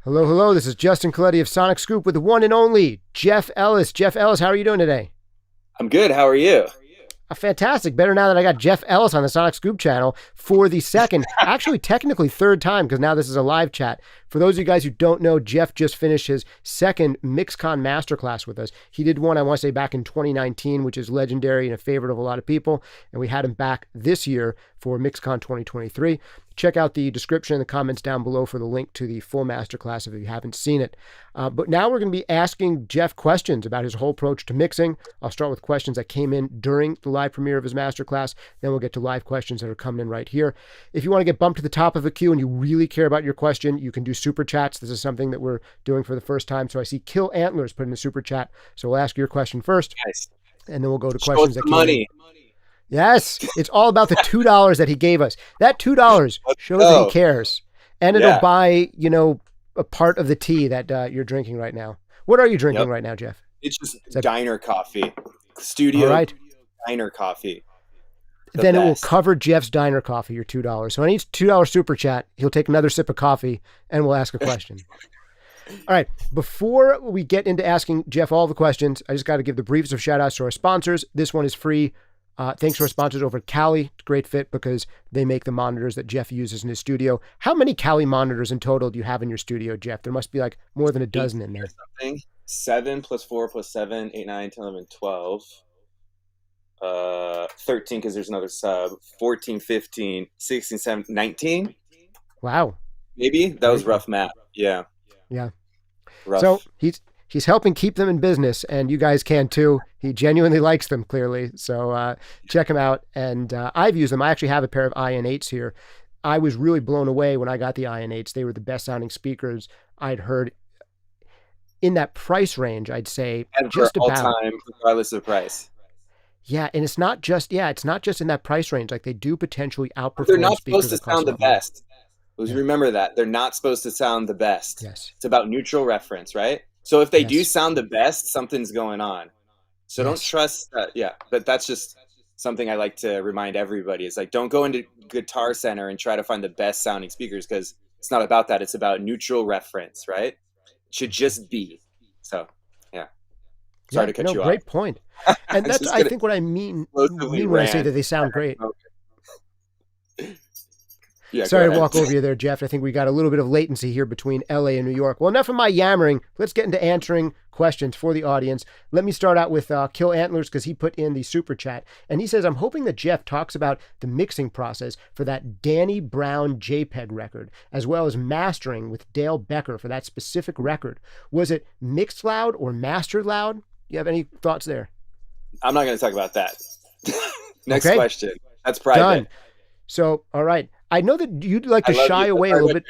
Hello, hello. This is Justin Coletti of SonicScoop with the one and only Jeff Ellis. Jeff Ellis, how are you doing today? I'm good. How are you? Fantastic. Better now that I got Jeff Ellis on the SonicScoop channel for the second, actually technically third time, because now this is a live chat. For those of you guys who don't know, Jeff just finished his second MixCon masterclass with us. He did one, I want to say, back in 2019, which is legendary and a favorite of a lot of people. And we had him back this year for MixCon 2023. Check out the description in the comments down below for the link to the full masterclass if you haven't seen it. But now we're going to be asking Jeff questions about his whole approach to mixing. I'll start with questions that came in during the live premiere of his masterclass. Then we'll get to live questions that are coming in right here. If you want to get bumped to the top of the queue and you really care about your question, you can do super chats. This is something that we're doing for the first time. So I see Kill Antlers put in a super chat. So we'll ask your question first. Nice. And then we'll go to questions that came money. in. Yes, it's all about the $2 that he gave us. That $2 shows that he cares. And it'll buy, a part of the tea that you're drinking right now. What are you drinking right now, Jeff? It's just diner coffee. Studio diner coffee. Then it will cover Jeff's diner coffee, your $2. So on each $2 super chat, he'll take another sip of coffee and we'll ask a question. All right. Before we get into asking Jeff all the questions, I just got to give the briefest of shout outs to our sponsors. This one is free. Thanks to our sponsors over at Kali. Great fit because they make the monitors that Jeff uses in his studio. How many Kali monitors in total do you have in your studio, Jeff? There must be like more than a dozen in there. Something. 7 plus 4 plus 7, 8, 9, 10, 11, 12. 13 because there's another sub. 14, 15, 16, 17, 19. Wow. Maybe? That was rough math. Yeah. Yeah. Rough. So he's helping keep them in business, and you guys can too. He genuinely likes them, clearly. So check him out. And I've used them. I actually have a pair of IN8s here. I was really blown away when I got the IN8s. They were the best sounding speakers I'd heard in that price range, I'd say. And just for all about time, regardless of price. Yeah, and it's not just in that price range. Like, they do potentially outperform. They're not speakers supposed to sound the best. Remember that. They're not supposed to sound the best. Yes. It's about neutral reference, right? So if they do sound the best, something's going on. So don't trust that. Yeah, but that's just something I like to remind everybody. It's like, don't go into Guitar Center and try to find the best sounding speakers, because it's not about that. It's about neutral reference, right? It should just be. So, yeah. Sorry to cut you off. Great point. And that's, I think, what I mean when I say that they sound great. Yeah, sorry to walk over you there, Jeff. I think we got a little bit of latency here between LA and New York. Well, enough of my yammering. Let's get into answering questions for the audience. Let me start out with Kill Antlers, because he put in the super chat. And he says, I'm hoping that Jeff talks about the mixing process for that Danny Brown JPEG record, as well as mastering with Dale Becker for that specific record. Was it mixed loud or mastered loud? Do you have any thoughts there? I'm not going to talk about that. Next question. That's private. Done. So, all right. I know that you'd like to shy away a little bit.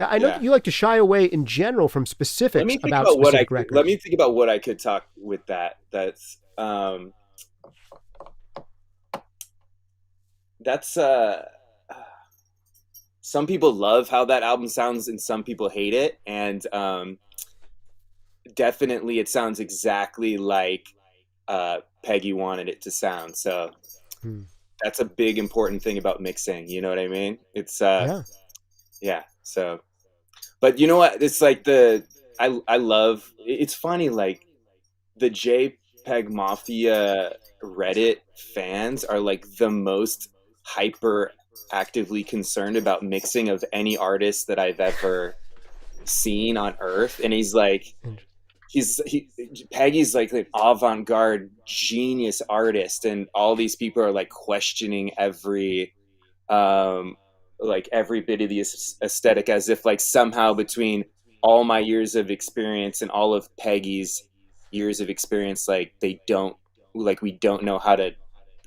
I know that you like to shy away in general from specifics about specific records. Let me think about what I could talk with that. That's some people love how that album sounds and some people hate it. And definitely it sounds exactly like Peggy wanted it to sound. So that's a big important thing about mixing. You know what I mean? It's yeah. So, but you know what? It's like I love. It's funny. Like the JPEG Mafia Reddit fans are like the most hyper actively concerned about mixing of any artist that I've ever seen on Earth. And he's like. Peggy's like an avant-garde genius artist, and all these people are like questioning every bit of the aesthetic, as if like somehow between all my years of experience and all of Peggy's years of experience, like we don't know how to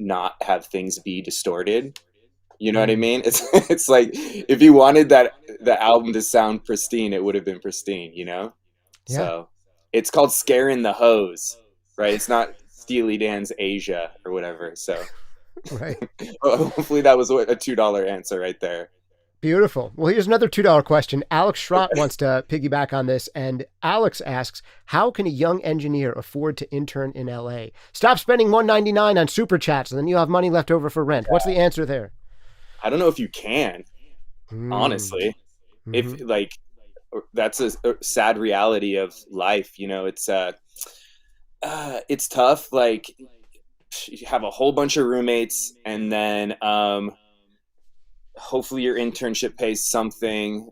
not have things be distorted. You know what I mean? It's like if you wanted the album to sound pristine, it would have been pristine, you know? Yeah. So it's called Scaring the Hose, right? It's not Steely Dan's Asia or whatever. So right. Hopefully that was a $2 answer right there. Beautiful. Well, here's another $2 question. Alex Schrott wants to piggyback on this. And Alex asks, how can a young engineer afford to intern in LA? Stop spending $1.99 on super chats and then you have money left over for rent. What's the answer there? I don't know if you can, honestly. if like, that's a sad reality of life, you know. It's tough. Like, you have a whole bunch of roommates, and then hopefully your internship pays something.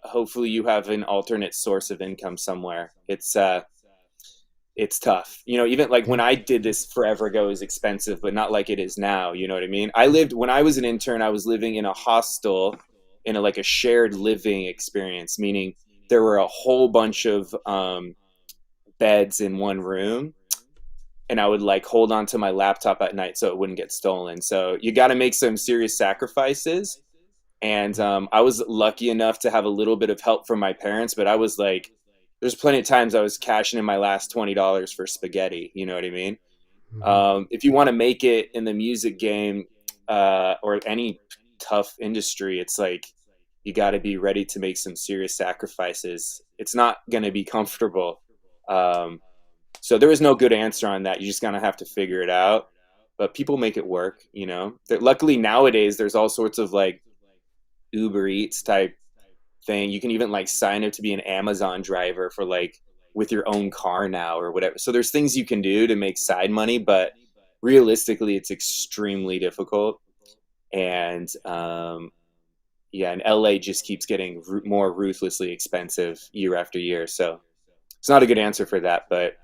Hopefully you have an alternate source of income somewhere. It's tough, you know. Even like when I did this forever ago, it was expensive, but not like it is now, you know what I mean? When I was an intern, I was living in a hostel, in like a shared living experience, meaning there were a whole bunch of beds in one room, and I would like hold on to my laptop at night so it wouldn't get stolen. So you got to make some serious sacrifices. And I was lucky enough to have a little bit of help from my parents, but I was like, there's plenty of times I was cashing in my last $20 for spaghetti. You know what I mean? If you want to make it in the music game or any tough industry, it's like you got to be ready to make some serious sacrifices. It's not going to be comfortable. So there is no good answer on that. You just gonna have to figure it out. But people make it work, you know. Luckily nowadays, there's all sorts of like Uber Eats type thing. You can even like sign up to be an Amazon driver for like with your own car now or whatever. So there's things you can do to make side money, but realistically, it's extremely difficult. And yeah, and LA just keeps getting more ruthlessly expensive year after year. So it's not a good answer for that, but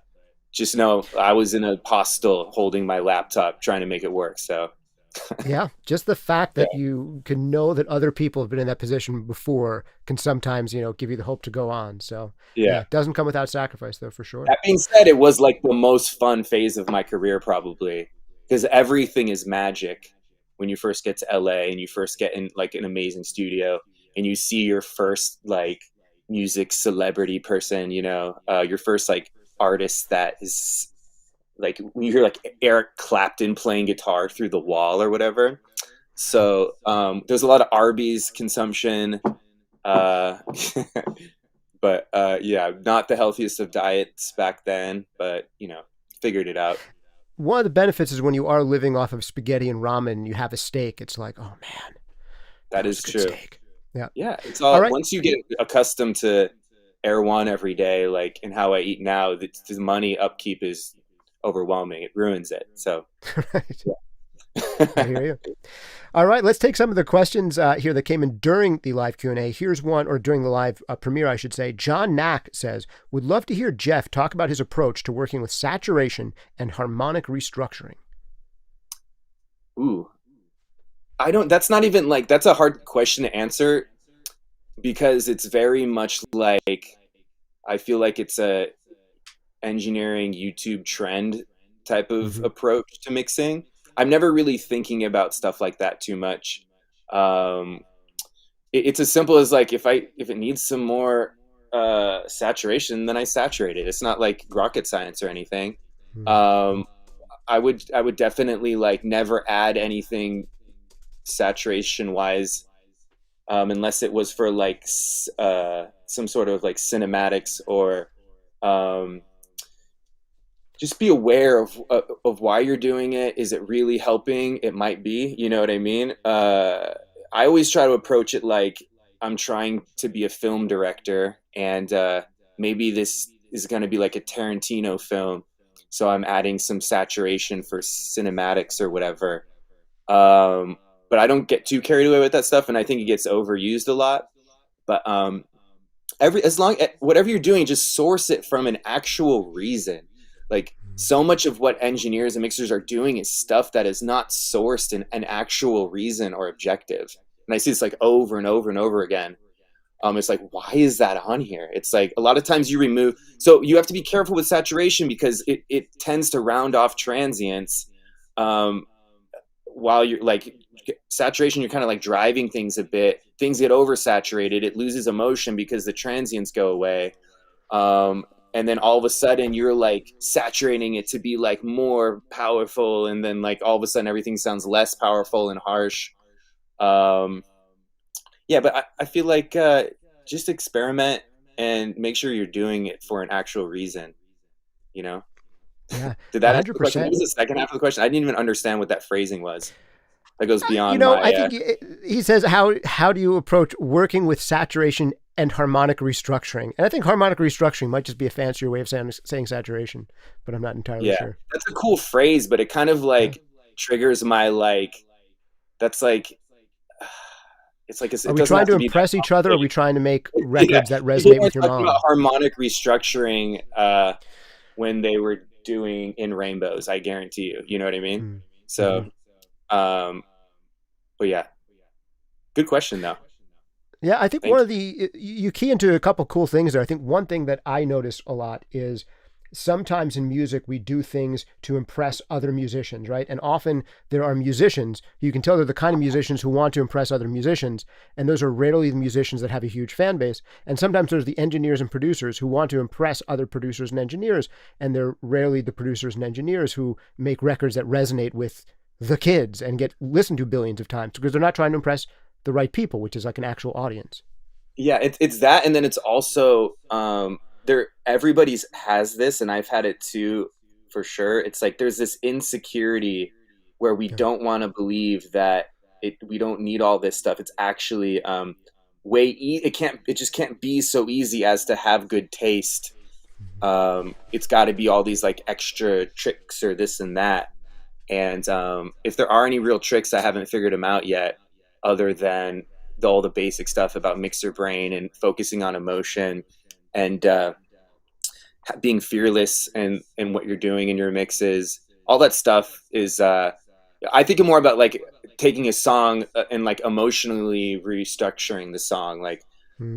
just know I was in a hostel holding my laptop trying to make it work. So yeah, just the fact that you can know that other people have been in that position before can sometimes, you know, give you the hope to go on. So yeah, it doesn't come without sacrifice though, for sure. That being said, it was like the most fun phase of my career probably, because everything is magic when you first get to LA and you first get in like an amazing studio and you see your first like music celebrity person, you know, your first like artist that is like, when you hear like Eric Clapton playing guitar through the wall or whatever. So there's a lot of Arby's consumption, but yeah, not the healthiest of diets back then, but you know, figured it out. One of the benefits is when you are living off of spaghetti and ramen, you have a steak. It's like, oh man, that is true. Steak. Yeah. It's all right. Once you get accustomed to Air One every day, like in how I eat now, the money upkeep is overwhelming. It ruins it. So right. I hear you. All right, let's take some of the questions here that came in during the live Q&A. Here's one, or during the live premiere, I should say. John Knack says, would love to hear Jeff talk about his approach to working with saturation and harmonic restructuring. Ooh, that's not even like, that's a hard question to answer, because it's very much like, I feel like it's a engineering YouTube trend type of approach to mixing. I'm never really thinking about stuff like that too much. It's as simple as like, if it needs some more saturation, then I saturate it. It's not like rocket science or anything. I would definitely like never add anything saturation wise, unless it was for like some sort of like cinematics or just be aware of why you're doing it. Is it really helping? It might be, you know what I mean? I always try to approach it like I'm trying to be a film director, and maybe this is going to be like a Tarantino film. So I'm adding some saturation for cinematics or whatever. But I don't get too carried away with that stuff. And I think it gets overused a lot, but whatever you're doing, just source it from an actual reason. Like, so much of what engineers and mixers are doing is stuff that is not sourced in an actual reason or objective. And I see this like over and over and over again. It's like, why is that on here? It's like, a lot of times you remove, so you have to be careful with saturation because it tends to round off transients. While you're like, saturation, you're kind of like driving things a bit. Things get oversaturated. It loses emotion because the transients go away. And then all of a sudden you're like saturating it to be like more powerful. And then like all of a sudden everything sounds less powerful and harsh. Yeah, but I feel like just experiment and make sure you're doing it for an actual reason, you know? Yeah. Did that answer the question? What was the second half of the question? I didn't even understand what that phrasing was. that goes beyond my. I think he says, how do you approach working with saturation and harmonic restructuring? And I think harmonic restructuring might just be a fancier way of saying saturation, but I'm not entirely sure. That's a cool phrase, but it kind of like triggers my like. That's like. It's like are we trying to impress each other? Or are we trying to make records that resonate with your mom? About harmonic restructuring when they were doing In Rainbows, I guarantee you. You know what I mean? So, but yeah, good question though. Yeah, I think you key into a couple cool things there. I think one thing that I notice a lot is sometimes in music, we do things to impress other musicians, right? And often there are musicians, you can tell they're the kind of musicians who want to impress other musicians. And those are rarely the musicians that have a huge fan base. And sometimes there's the engineers and producers who want to impress other producers and engineers. And they're rarely the producers and engineers who make records that resonate with the kids and get listened to billions of times because they're not trying to impress the right people, which is like an actual audience. Yeah, it's that. And then it's also, everybody's has this, and I've had it too, for sure. It's like there's this insecurity where we don't want to believe that we don't need all this stuff. It's actually it just can't be so easy as to have good taste. It's got to be all these like extra tricks or this and that. And if there are any real tricks, I haven't figured them out yet, other than all the basic stuff about mixer brain and focusing on emotion and being fearless in what you're doing in your mixes. All that stuff is, I think more about like taking a song and like emotionally restructuring the song. Like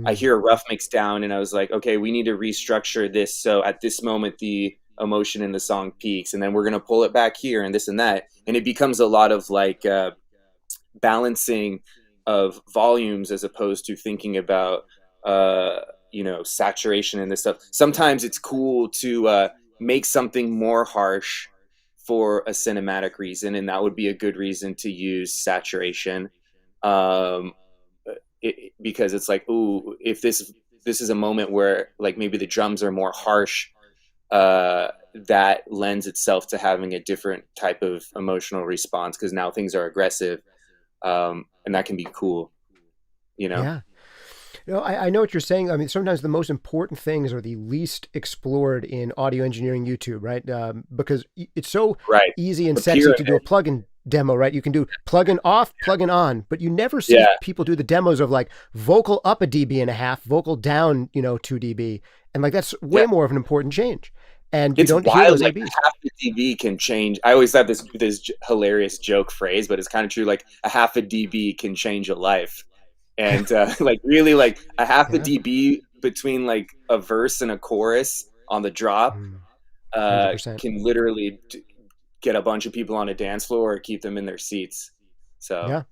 I hear a rough mix down and I was like, okay, we need to restructure this. So at this moment, the emotion in the song peaks, and then we're going to pull it back here and this and that. And it becomes a lot of like balancing of volumes as opposed to thinking about, saturation and this stuff. Sometimes it's cool to make something more harsh for a cinematic reason, and that would be a good reason to use saturation, because it's like, ooh, if this is a moment where like maybe the drums are more harsh, that lends itself to having a different type of emotional response because now things are aggressive, and that can be cool, Yeah. I know what you're saying. I mean, sometimes the most important things are the least explored in audio engineering YouTube, right? Because it's so easy and sexy to do a plugin demo, right? You can do plugin off, plugin on, but you never see people do the demos of like vocal up 1.5 dB, vocal down, 2 dB. And like, that's way more of an important change. And you don't hear those ABs. Half a dB can change. I always have this hilarious joke phrase, but it's kind of true. Like a half a dB can change a life. And like really like a half a dB between like a verse and a chorus on the drop can literally get a bunch of people on a dance floor or keep them in their seats. So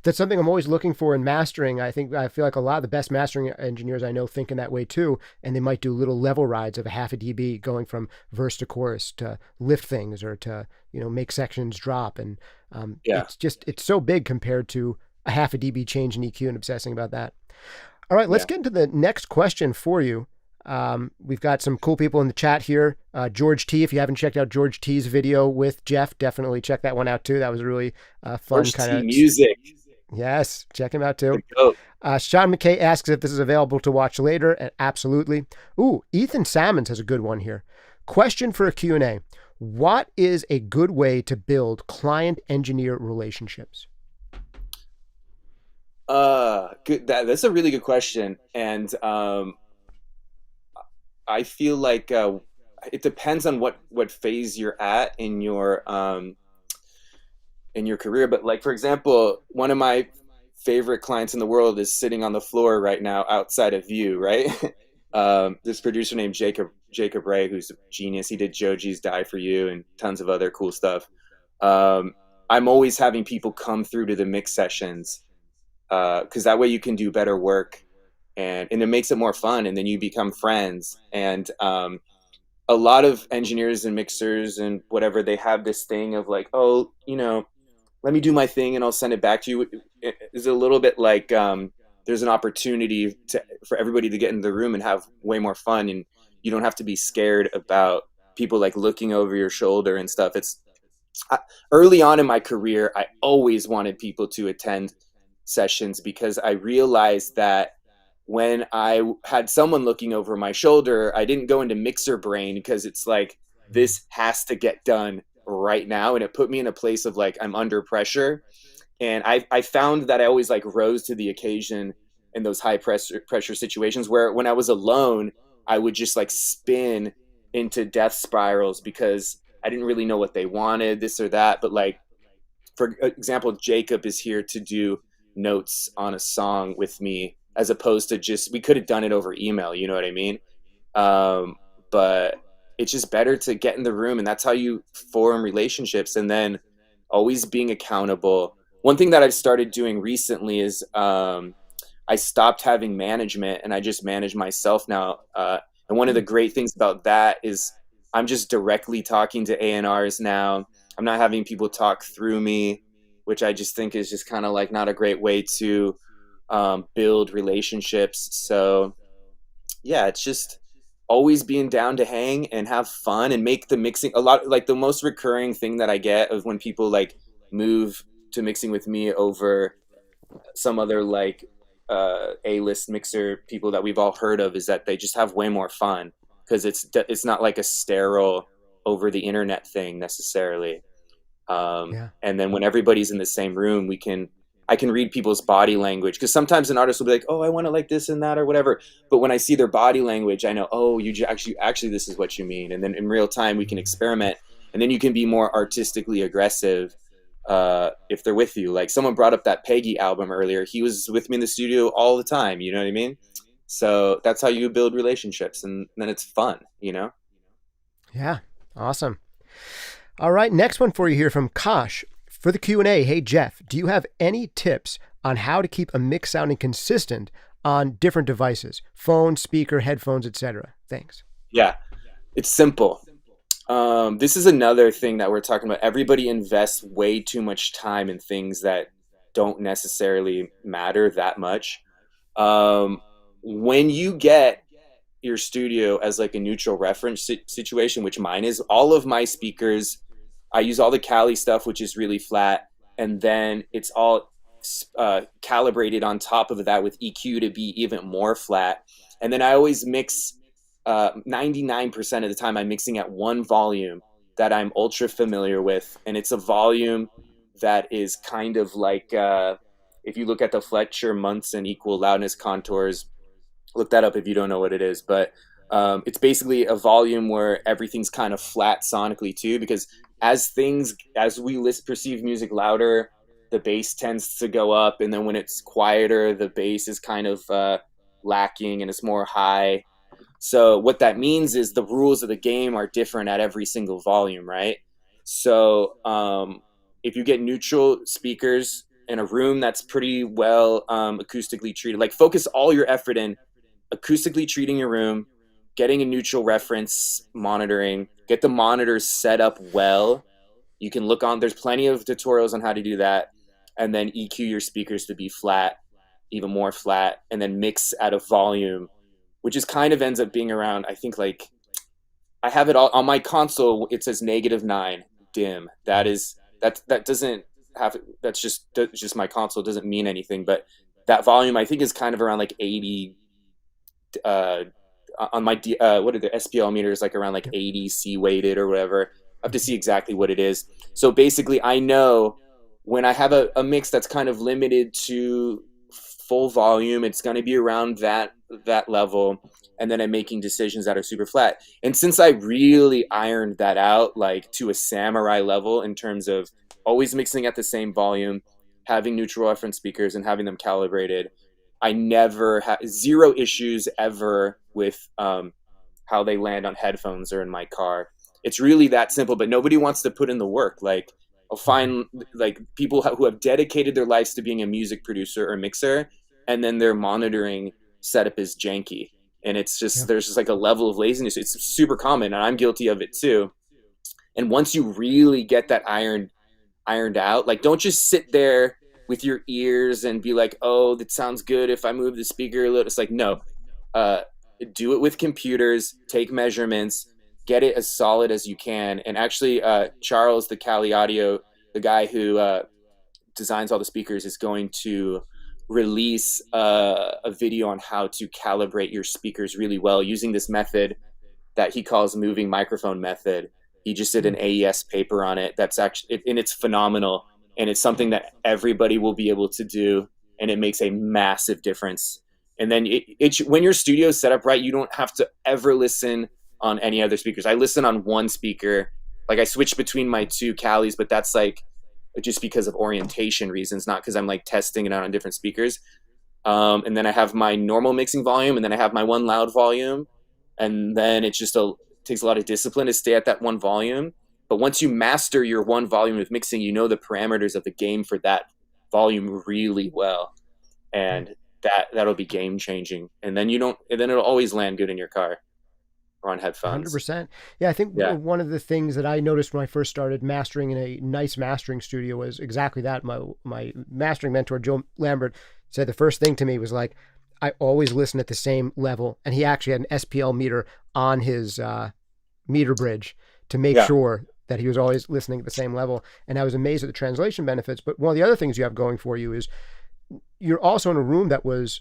that's something I'm always looking for in mastering. I feel like a lot of the best mastering engineers I know think in that way too. And they might do little level rides of a half a dB going from verse to chorus to lift things or to, make sections drop. And it's so big compared to a half a dB change in EQ and obsessing about that. All right, let's get into the next question for you. We've got some cool people in the chat here. George T, if you haven't checked out George T's video with Jeff, definitely check that one out too. That was a really fun kind of music. Yes, check him out too. Sean McKay asks if this is available to watch later, and absolutely. Ooh, Ethan Salmons has a good one here. Question for a Q&A. What is a good way to build client-engineer relationships? Good. That's a really good question. And I feel like it depends on what phase you're at in your career. But like, for example, one of my favorite clients in the world is sitting on the floor right now outside of View, right? This producer named Jacob Ray, who's a genius. He did Joji's Die For You and tons of other cool stuff. I'm always having people come through to the mix sessions, because that way you can do better work, and it makes it more fun, and then you become friends. And a lot of engineers and mixers and whatever, they have this thing of like, oh, let me do my thing and I'll send it back to you. It's a little bit like there's an opportunity for everybody to get in the room and have way more fun, and you don't have to be scared about people like looking over your shoulder and stuff. early on in my career, I always wanted people to attend sessions because I realized that when I had someone looking over my shoulder, I didn't go into mixer brain because it's like, this has to get done right now. And it put me in a place of like, I'm under pressure. And I found that I always like rose to the occasion in those high pressure situations where when I was alone, I would just like spin into death spirals because I didn't really know what they wanted, this or that. But like, for example, Jacob is here to do notes on a song with me as opposed to just, we could have done it over email, you know what I mean? But it's just better to get in the room, and that's how you form relationships. And then always being accountable. One thing that I've started doing recently is I stopped having management and I just manage myself now. And one of the great things about that is I'm just directly talking to A&Rs now. I'm not having people talk through me, which I just think is just kind of like not a great way to build relationships. So yeah, it's just always being down to hang and have fun and make the mixing a lot. Like the most recurring thing that I get of when people like move to mixing with me over some other like A-list mixer people that we've all heard of is that they just have way more fun because it's not like a sterile over the internet thing necessarily. And then when everybody's in the same room, I can read people's body language, because sometimes an artist will be like, oh, I want to like this and that or whatever. But when I see their body language, I know, oh, you actually, this is what you mean. And then in real time, we can experiment, and then you can be more artistically aggressive if they're with you. Like someone brought up that Peggy album earlier. He was with me in the studio all the time. You know what I mean? So that's how you build relationships, and then it's fun, you know? Yeah. Awesome. All right. Next one for you here from Kosh. For the Q&A, hey, Jeff, do you have any tips on how to keep a mix sounding consistent on different devices, phone, speaker, headphones, etc.? Thanks. Yeah, it's simple. This is another thing that we're talking about. Everybody invests way too much time in things that don't necessarily matter that much. When you get your studio as like a neutral reference situation, which mine is, all of my speakers, I use all the Cali stuff, which is really flat, and then it's all calibrated on top of that with EQ to be even more flat. And then I always mix 99% of the time I'm mixing at one volume that I'm ultra familiar with, and it's a volume that is kind of like if you look at the Fletcher Munson equal loudness contours, look that up if you don't know what it is, but it's basically a volume where everything's kind of flat sonically too, because as we perceive music louder, the bass tends to go up, and then when it's quieter, the bass is kind of lacking and it's more high. So what that means is the rules of the game are different at every single volume, right? So if you get neutral speakers in a room that's pretty well acoustically treated, like focus all your effort in acoustically treating your room, getting a neutral reference monitoring, get the monitors set up well. You can look on, there's plenty of tutorials on how to do that. And then EQ your speakers to be flat, even more flat, and then mix at a volume, which is kind of ends up being around, I think like, I have it all on my console. It says -9 dim. That doesn't have, that's just my console. It doesn't mean anything, but that volume I think is kind of around like 80, on my what are the SPL meters, like around like 80 C weighted or whatever. I have to see exactly what it is. So basically I know when I have a mix that's kind of limited to full volume, it's going to be around that level, and then I'm making decisions that are super flat. And since I really ironed that out like to a samurai level in terms of always mixing at the same volume, having neutral reference speakers and having them calibrated, I never had zero issues ever with how they land on headphones or in my car. It's really that simple, but nobody wants to put in the work. Like I'll find like people who have dedicated their lives to being a music producer or mixer, and then their monitoring setup is janky. And it's just, there's just like a level of laziness. It's super common, and I'm guilty of it too. And once you really get that ironed out, like don't just sit there with your ears and be like, oh, that sounds good if I move the speaker a little. It's like, no, do it with computers, take measurements, get it as solid as you can. And actually, Charles, the Cali Audio, the guy who designs all the speakers, is going to release a video on how to calibrate your speakers really well using this method that he calls moving microphone method. He just did an AES paper on it. That's actually, and it's phenomenal. And it's something that everybody will be able to do. And it makes a massive difference. And then when your studio is set up right, you don't have to ever listen on any other speakers. I listen on one speaker. Like I switch between my two Calis, but that's like just because of orientation reasons, not because I'm like testing it out on different speakers. And then I have my normal mixing volume, and then I have my one loud volume. And then it just takes a lot of discipline to stay at that one volume. But once you master your one volume of mixing, you know the parameters of the game for that volume really well. And that'll be game changing. And then it'll always land good in your car or on headphones. 100%. Yeah, I think one of the things that I noticed when I first started mastering in a nice mastering studio was exactly that. My mastering mentor, Joe Lambert, said the first thing to me was like, I always listen at the same level. And he actually had an SPL meter on his meter bridge to make sure that he was always listening at the same level. And I was amazed at the translation benefits. But one of the other things you have going for you is you're also in a room that was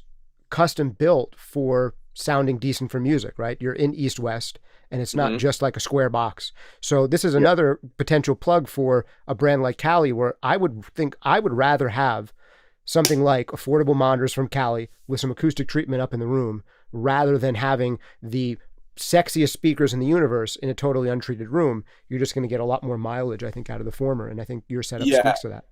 custom built for sounding decent for music, right? You're in East West, and it's not just like a square box. So this is another potential plug for a brand like Cali, where I would rather have something like affordable monitors from Cali with some acoustic treatment up in the room, rather than having the sexiest speakers in the universe in a totally untreated room. You're just going to get a lot more mileage, I think, out of the former. And I think your setup speaks to that.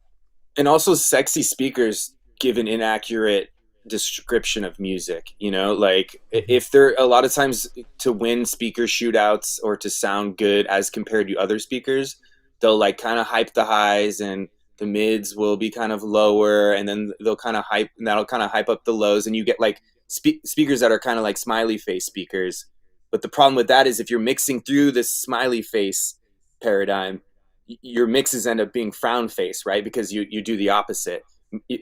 And also, sexy speakers give an inaccurate description of music, like if they're a lot of times to win speaker shootouts or to sound good as compared to other speakers, they'll like kind of hype the highs and the mids will be kind of lower, and then they'll kind of hype, and that'll kind of hype up the lows, and you get like speakers that are kind of like smiley face speakers. But the problem with that is if you're mixing through this smiley face paradigm, your mixes end up being frown face, right? Because you do the opposite.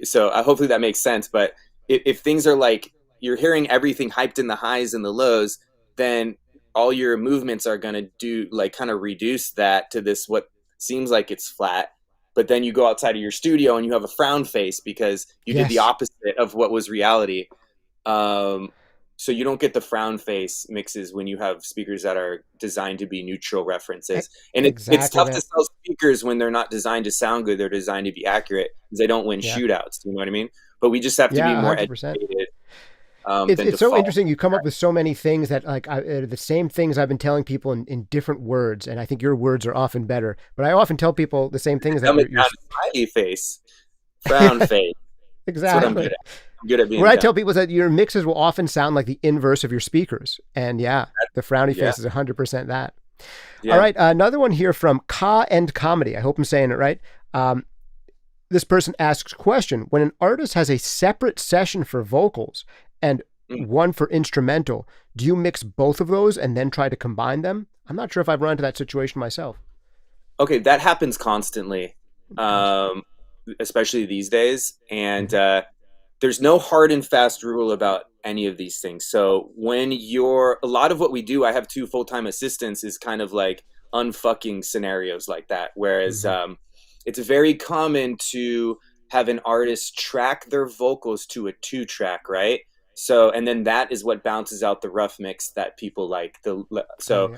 So hopefully that makes sense. But if things are like you're hearing everything hyped in the highs and the lows, then all your movements are going to do like kind of reduce that to this what seems like it's flat. But then you go outside of your studio and you have a frown face because you did the opposite of what was reality. So you don't get the frown face mixes when you have speakers that are designed to be neutral references. And it's tough to sell speakers when they're not designed to sound good. They're designed to be accurate because they don't win shootouts. You know what I mean? But we just have to be more 100%. Educated. It's so interesting. You come up with so many things that like the same things I've been telling people in different words. And I think your words are often better, but I often tell people the same things. You're smiley face, frown face. Exactly. I'm good at being what I tell people is that your mixes will often sound like the inverse of your speakers. And the frowny face is 100% that. Yeah. All right. Another one here from Ka and Comedy. I hope I'm saying it right. This person asks question: when an artist has a separate session for vocals and one for instrumental, do you mix both of those and then try to combine them? I'm not sure if I've run into that situation myself. Okay. That happens constantly. Especially these days. And, there's no hard and fast rule about any of these things. So when a lot of what we do, I have 2 full-time assistants, is kind of like unfucking scenarios like that. Whereas, it's very common to have an artist track their vocals to a 2-track, right? So, and then that is what bounces out the rough mix that people like. So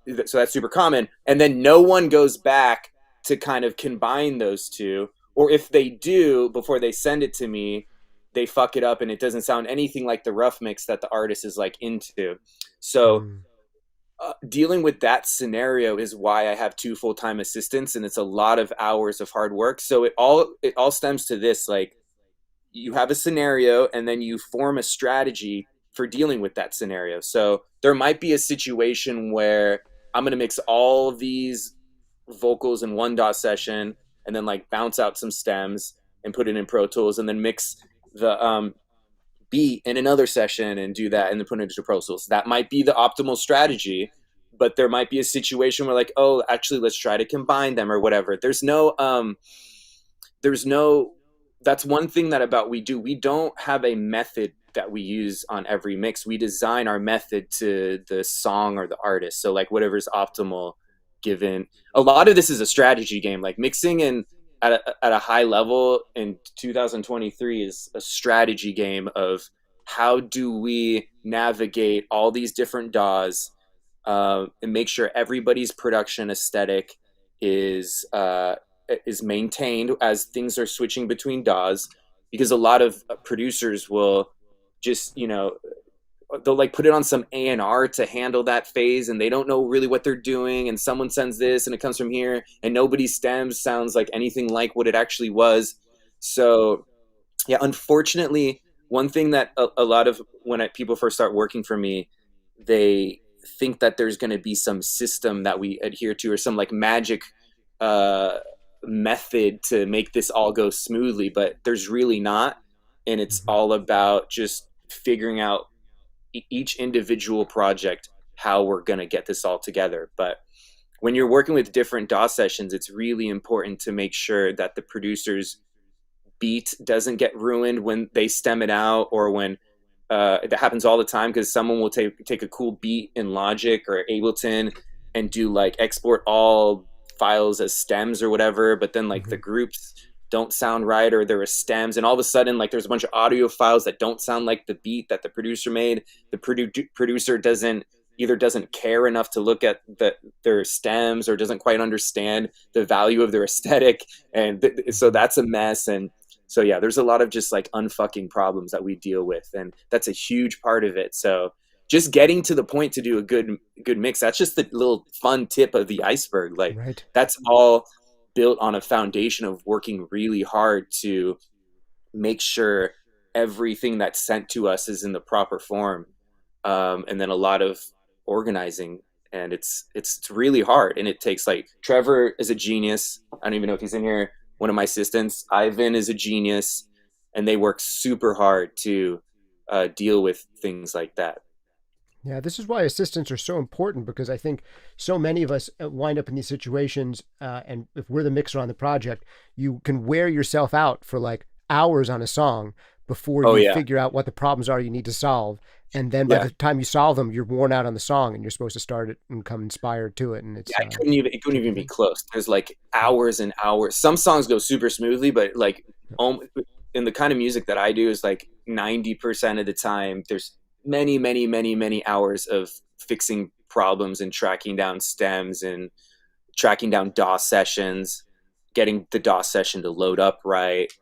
that's super common. And then no one goes back to kind of combine those two. Or if they do, before they send it to me, they fuck it up and it doesn't sound anything like the rough mix that the artist is like into. So dealing with that scenario is why I have 2 full-time assistants, and it's a lot of hours of hard work. So it all stems to this, like you have a scenario and then you form a strategy for dealing with that scenario. So there might be a situation where I'm going to mix all of these vocals in one DAW session and then like bounce out some stems and put it in Pro Tools, and then mix the beat in another session and do that and then put it into Pro Tools. That might be the optimal strategy, but there might be a situation where like, oh, actually let's try to combine them or whatever. That's one thing that we don't have a method that we use on every mix, we design our method to the song or the artist. So like whatever's optimal given. A lot of this is a strategy game. Like mixing in at a high level in 2023 is a strategy game of how do we navigate all these different DAWs and make sure everybody's production aesthetic is maintained as things are switching between DAWs, because a lot of producers will just, they'll like put it on some A&R to handle that phase, and they don't know really what they're doing, and someone sends this and it comes from here, and nobody's stems sounds like anything like what it actually was. So yeah, unfortunately, one thing that a lot of when people first start working for me, they think that there's going to be some system that we adhere to or some like magic method to make this all go smoothly, but there's really not. And it's all about just figuring out each individual project, how we're going to get this all together. But when you're working with different DAW sessions, it's really important to make sure that the producer's beat doesn't get ruined when they stem it out, or when that happens all the time, because someone will take a cool beat in Logic or Ableton and do like export all files as stems or whatever, but then like the groups don't sound right, or there are stems, and all of a sudden like there's a bunch of audio files that don't sound like the beat that the producer made. The producer doesn't care enough to look at their stems, or doesn't quite understand the value of their aesthetic, and so that's a mess. And so yeah, there's a lot of just like unfucking problems that we deal with, and that's a huge part of it. So just getting to the point to do a good mix, that's just the little fun tip of the iceberg. Like that's all built on a foundation of working really hard to make sure everything that's sent to us is in the proper form, and then a lot of organizing. And it's really hard, and it takes like Trevor is a genius. I don't even know if he's in here. One of my assistants, Ivan, is a genius, and they work super hard to deal with things like that. Yeah, this is why assistants are so important, because I think so many of us wind up in these situations, and if we're the mixer on the project, you can wear yourself out for like hours on a song before you figure out what the problems are you need to solve. And then by the time you solve them, you're worn out on the song, and you're supposed to start it and come inspired to it. And it's it couldn't even be close. There's like hours and hours. Some songs go super smoothly, but like in the kind of music that I do is like 90% of the time, there's many hours of fixing problems and tracking down stems and tracking down DAW sessions, getting the DAW session to load up right.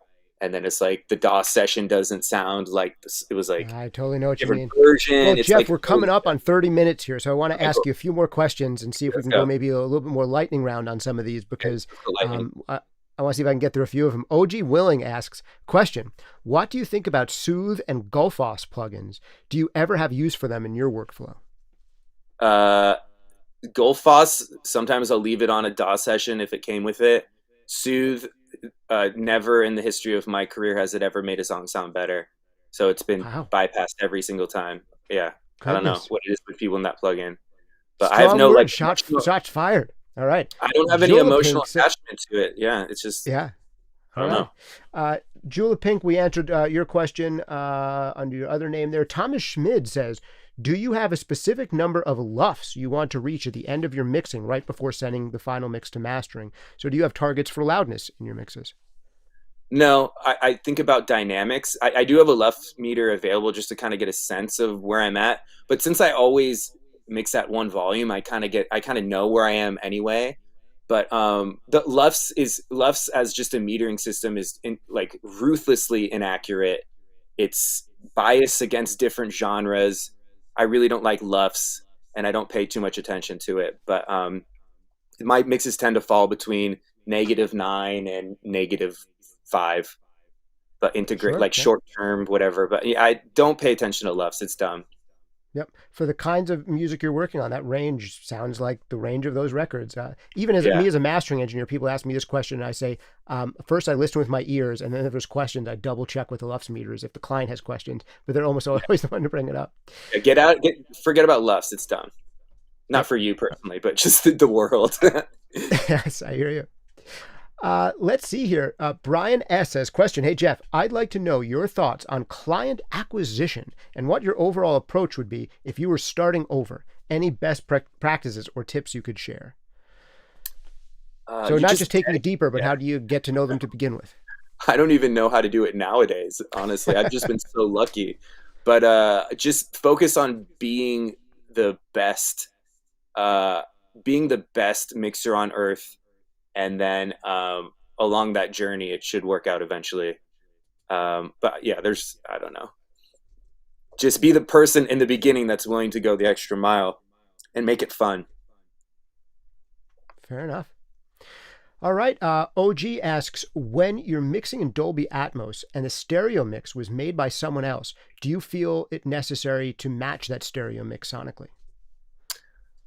And then it's like the DAW session doesn't sound like this. It was like, I totally know what you mean. Version. Well, it's Jeff, like, we're coming up on 30 minutes here, so I want to ask you a few more questions and see if we can go maybe a little bit more lightning round on some of these, because I want to see if I can get through a few of them. OG Willing asks, question, what do you think about Soothe and Gullfoss plugins? Do you ever have use for them in your workflow? Gullfoss, sometimes I'll leave it on a DAW session if it came with it. Soothe, never in the history of my career has it ever made a song sound better. So it's been bypassed every single time. Yeah. Goodness. I don't know what it is with people in that plugin. But strong I have no word, like shots fired. All right. I don't have any emotional attachment to it. Yeah. It's just I don't know. Jula Pink, we answered your question under your other name there. Thomas Schmid says, do you have a specific number of LUFs you want to reach at the end of your mixing right before sending the final mix to mastering? So do you have targets for loudness in your mixes? No, I think about dynamics. I do have a LUF meter available just to kind of get a sense of where I'm at. But since I always mix at one volume, I kind of know where I am anyway. But the LUFs as just a metering system is like ruthlessly inaccurate. It's biased against different genres. I really don't like LUFs, and I don't pay too much attention to it. But my mixes tend to fall between -9 and -5, but integrate like short term, whatever. But yeah, I don't pay attention to LUFs. It's dumb. Yep. For the kinds of music you're working on, that range sounds like the range of those records. Even as me as a mastering engineer, people ask me this question, and I say, first I listen with my ears, and then if there's questions, I double check with the LUFs meters if the client has questions, but they're almost always the one to bring it up. Forget about LUFs. It's dumb. Not for you personally, but just the world. Yes, I hear you. Let's see here. Brian S. says, question, hey, Jeff, I'd like to know your thoughts on client acquisition and what your overall approach would be if you were starting over. Any best practices or tips you could share? So not just taking it deeper, but how do you get to know them to begin with? I don't even know how to do it nowadays, honestly. I've just been so lucky. But just focus on being the best mixer on earth. And then along that journey, it should work out eventually. But yeah, I don't know. Just be the person in the beginning that's willing to go the extra mile and make it fun. Fair enough. All right. OG asks, when you're mixing in Dolby Atmos and the stereo mix was made by someone else, do you feel it necessary to match that stereo mix sonically?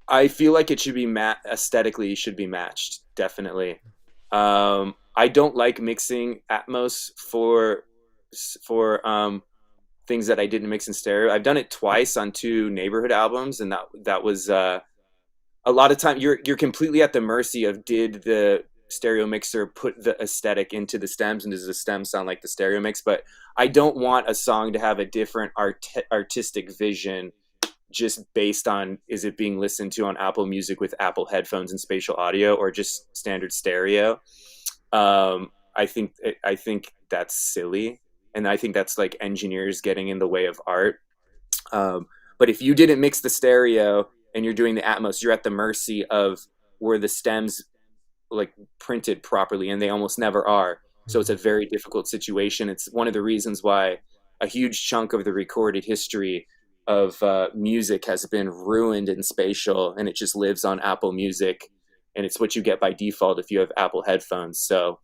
I feel like it should be aesthetically should be matched. Definitely. I don't like mixing Atmos for things that I didn't mix in stereo. I've done it twice on 2 Neighbourhood albums, and that was a lot of time. You're completely at the mercy of, did the stereo mixer put the aesthetic into the stems, and does the stem sound like the stereo mix? But I don't want a song to have a different artistic vision just based on, is it being listened to on Apple Music with Apple headphones and spatial audio, or just standard stereo. I think that's silly, and I think that's like engineers getting in the way of art. But if you didn't mix the stereo and you're doing the Atmos, you're at the mercy of where the stems like printed properly, and they almost never are. So it's a very difficult situation. It's one of the reasons why a huge chunk of the recorded history of music has been ruined in spatial, and it just lives on Apple Music, and it's what you get by default if you have Apple headphones. So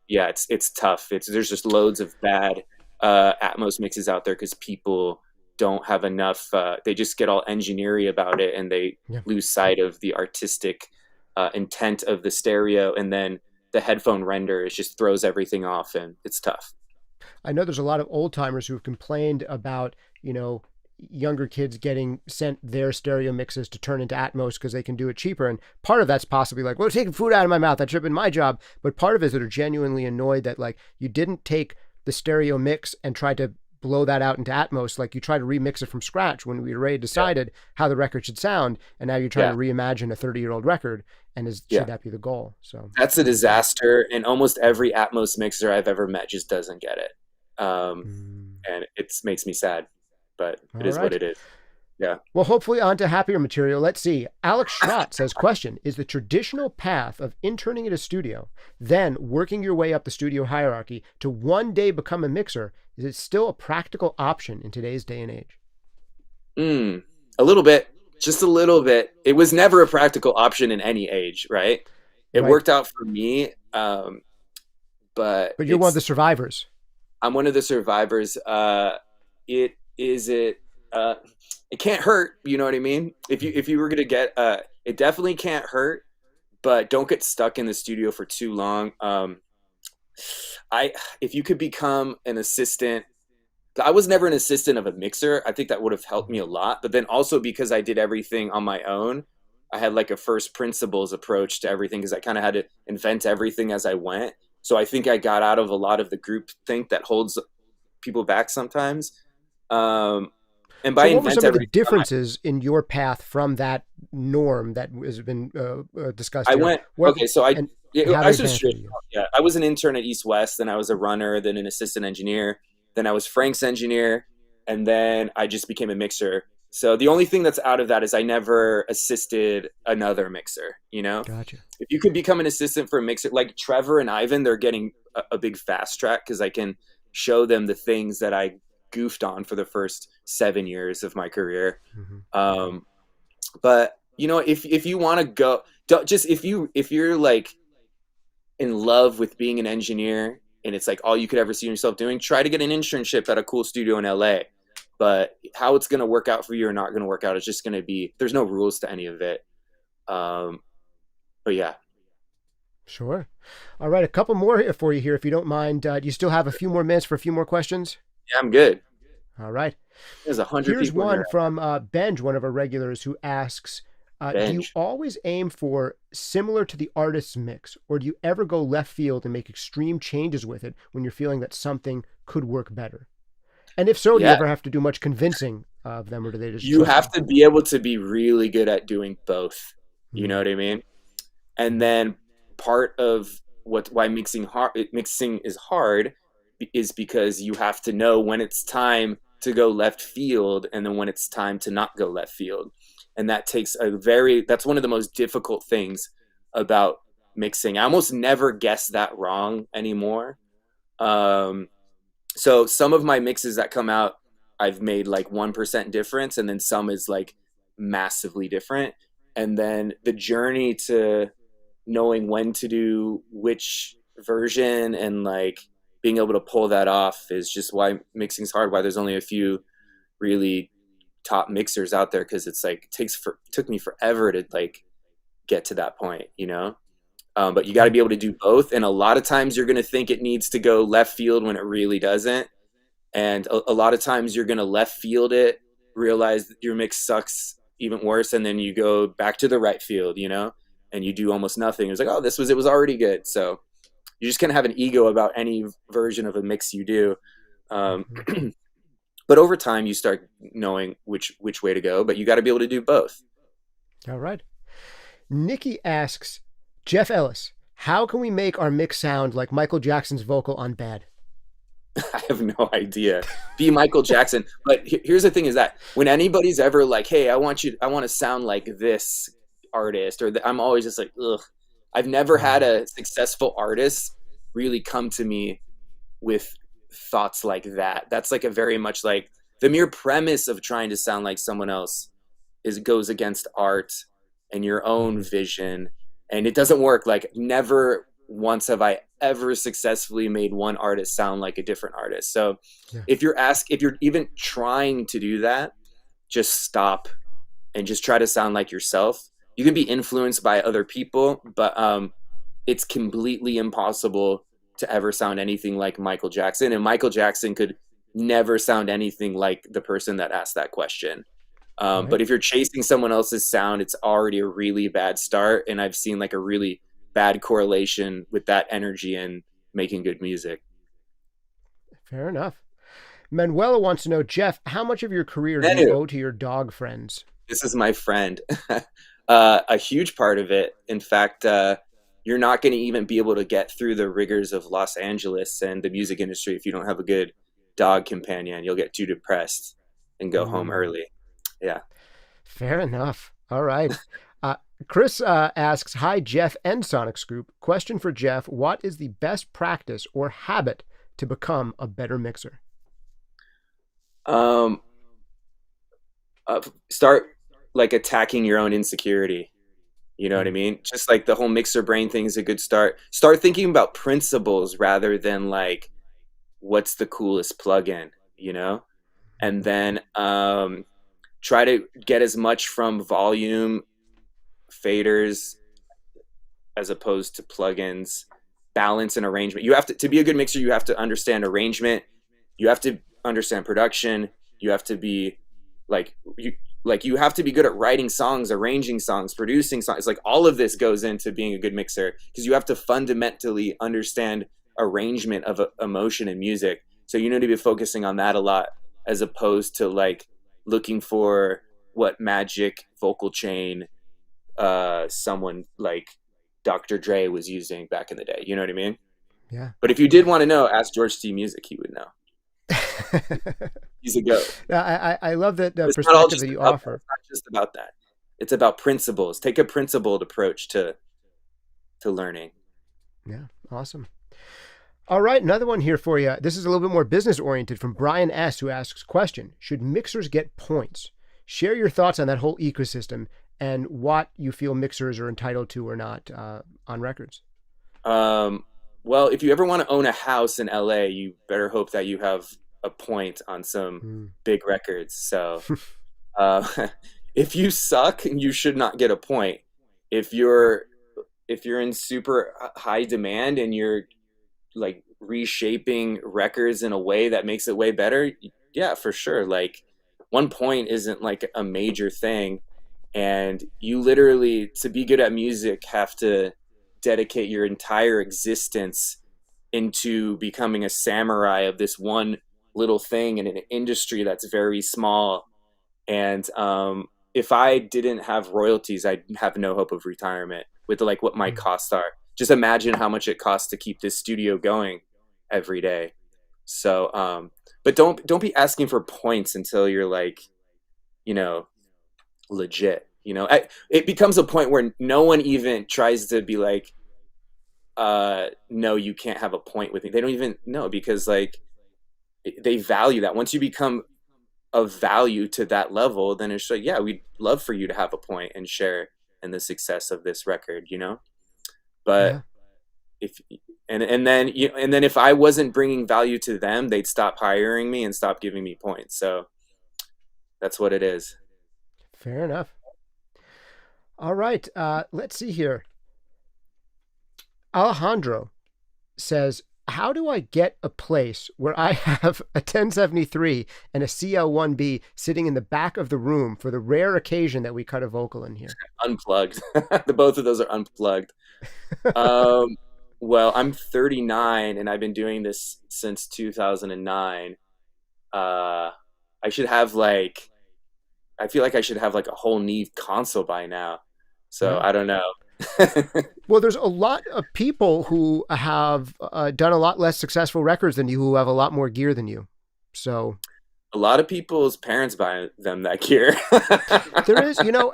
yeah, it's tough. There's just loads of bad Atmos mixes out there because people don't have enough. They just get all engineery about it, and they lose sight of the artistic intent of the stereo, and then the headphone render just throws everything off, and it's tough. I know there's a lot of old timers who have complained about, younger kids getting sent their stereo mixes to turn into Atmos because they can do it cheaper. And part of that's possibly like, well, taking food out of my mouth, that should have been my job. But part of it is that are genuinely annoyed that like you didn't take the stereo mix and try to blow that out into Atmos. Like you try to remix it from scratch when we already decided how the record should sound. And now you're trying to reimagine a 30-year-old record. And should that be the goal? So that's a disaster. And almost every Atmos mixer I've ever met just doesn't get it. And it makes me sad, but it is what it is. Yeah. Well, hopefully on to happier material. Let's see. Alex Schrott says, question, is the traditional path of interning at a studio, then working your way up the studio hierarchy to one day become a mixer, is it still a practical option in today's day and age? A little bit, just a little bit. It was never a practical option in any age, right? It worked out for me. But you're one of the survivors. I'm one of the survivors. It can't hurt. You know what I mean? If you were going to get, it definitely can't hurt, but don't get stuck in the studio for too long. If you could become an assistant, I was never an assistant of a mixer. I think that would have helped me a lot, but then also because I did everything on my own, I had like a first principles approach to everything because I kind of had to invent everything as I went. So I think I got out of a lot of the group think that holds people back sometimes. And by what were some of the differences in your path from that norm that has been discussed? I was an intern at East West, then I was a runner, then an assistant engineer, then I was Frank's engineer, and then I just became a mixer. So the only thing that's out of that is I never assisted another mixer, Gotcha. If you could become an assistant for a mixer, like Trevor and Ivan, they're getting a big fast track because I can show them the things that I goofed on for the first 7 years of my career. But if you want to go, if you're like in love with being an engineer and it's like all you could ever see yourself doing, try to get an internship at a cool studio in LA. But how it's going to work out for you or not going to work out is just going to be, there's no rules to any of it. But yeah. Sure. All right. A couple more for you here, if you don't mind. Do you still have a few more minutes for a few more questions? Yeah, I'm good. All right. There's 100 Here's people one here. from Benj, one of our regulars, who asks, Do you always aim for similar to the artist's mix, or do you ever go left field and make extreme changes with it when you're feeling that something could work better? And if so, do you ever have to do much convincing of them, or do they just You have to be able to be really good at doing both. You know what I mean? And then part of why mixing is hard is because you have to know when it's time to go left field and then when it's time to not go left field. And that takes that's one of the most difficult things about mixing. I almost never guess that wrong anymore. So some of my mixes that come out, I've made like 1% difference, and then some is like massively different. And then the journey to knowing when to do which version and like being able to pull that off is just why mixing is hard, why there's only a few really top mixers out there, because it's like took me forever to like get to that point, you know. But you got to be able to do both, and a lot of times you're going to think it needs to go left field when it really doesn't, and a lot of times you're going to left field it, realize that your mix sucks even worse, and then you go back to the right field, you know, and you do almost nothing. It's like, oh, it was already good. So you just kind of have an ego about any version of a mix you do. But over time you start knowing which way to go, but you got to be able to do both. All right. Nikki asks, Jeff Ellis, how can we make our mix sound like Michael Jackson's vocal on Bad? I have no idea. Be Michael Jackson. But here's the thing is that when anybody's ever like, hey, I want to sound like this artist, or I'm always just like, ugh. I've never had a successful artist really come to me with thoughts like that. That's like a very much like the mere premise of trying to sound like someone else goes against art and your own vision, and it doesn't work. Like never once have I ever successfully made one artist sound like a different artist. So if you're even trying to do that, just stop and just try to sound like yourself. You can be influenced by other people, but it's completely impossible to ever sound anything like Michael Jackson. And Michael Jackson could never sound anything like the person that asked that question. But if you're chasing someone else's sound, it's already a really bad start. And I've seen like a really bad correlation with that energy and making good music. Fair enough. Manuela wants to know, Jeff, how much of your career do you owe to your dog friends? This is my friend. A huge part of it. In fact, you're not going to even be able to get through the rigors of Los Angeles and the music industry if you don't have a good dog companion. You'll get too depressed and go home early. Yeah. Fair enough. All right. Chris asks, hi, Jeff and SonicScoop. Question for Jeff. What is the best practice or habit to become a better mixer? Start like attacking your own insecurity. You know what I mean? Just like the whole mixer brain thing is a good start. Start thinking about principles rather than like, what's the coolest plugin, you know? And then try to get as much from volume, faders, as opposed to plugins, balance and arrangement. You have to be a good mixer, you have to understand arrangement. You have to understand production. You have to be you have to be good at writing songs, arranging songs, producing songs. It's like all of this goes into being a good mixer, because you have to fundamentally understand arrangement of emotion in music. So you need to be focusing on that a lot, as opposed to like looking for what magic vocal chain someone like Dr. Dre was using back in the day. You know what I mean? Yeah. But if you did want to know, ask George T. Music. He would know. He's a goat. I love that perspective that you offer. It's not just about that. It's about principles. Take a principled approach to learning. Yeah, awesome. All right, another one here for you. This is a little bit more business oriented from Brian S., who asks, question, should mixers get points? Share your thoughts on that whole ecosystem and what you feel mixers are entitled to or not on records. Well, if you ever want to own a house in LA, you better hope that you have a point on some big records. So if you suck, you should not get a point. If you're in super high demand and you're like reshaping records in a way that makes it way better, yeah, for sure. Like 1 point isn't like a major thing. And you literally, to be good at music, have to dedicate your entire existence into becoming a samurai of this one little thing in an industry that's very small. And if I didn't have royalties, I'd have no hope of retirement with like what my costs are. Just imagine how much it costs to keep this studio going every day. So, but don't be asking for points until you're like, you know, legit. You know, it becomes a point where no one even tries to be like, no, you can't have a point with me. They don't even know, because like they value that. Once you become of value to that level, then it's like, yeah, we'd love for you to have a point and share in the success of this record, you know? But if and then if I wasn't bringing value to them, they'd stop hiring me and stop giving me points. So that's what it is. Fair enough. All right. Let's see here. Alejandro says, how do I get a place where I have a 1073 and a CL1B sitting in the back of the room for the rare occasion that we cut a vocal in here? Unplugged. Both of those are unplugged. Well, I'm 39 and I've been doing this since 2009. I should have like, I feel like I should have like a whole Neve console by now. So I don't know. Well, there's a lot of people who have done a lot less successful records than you, who have a lot more gear than you. So a lot of people's parents buy them that gear. There is, you know,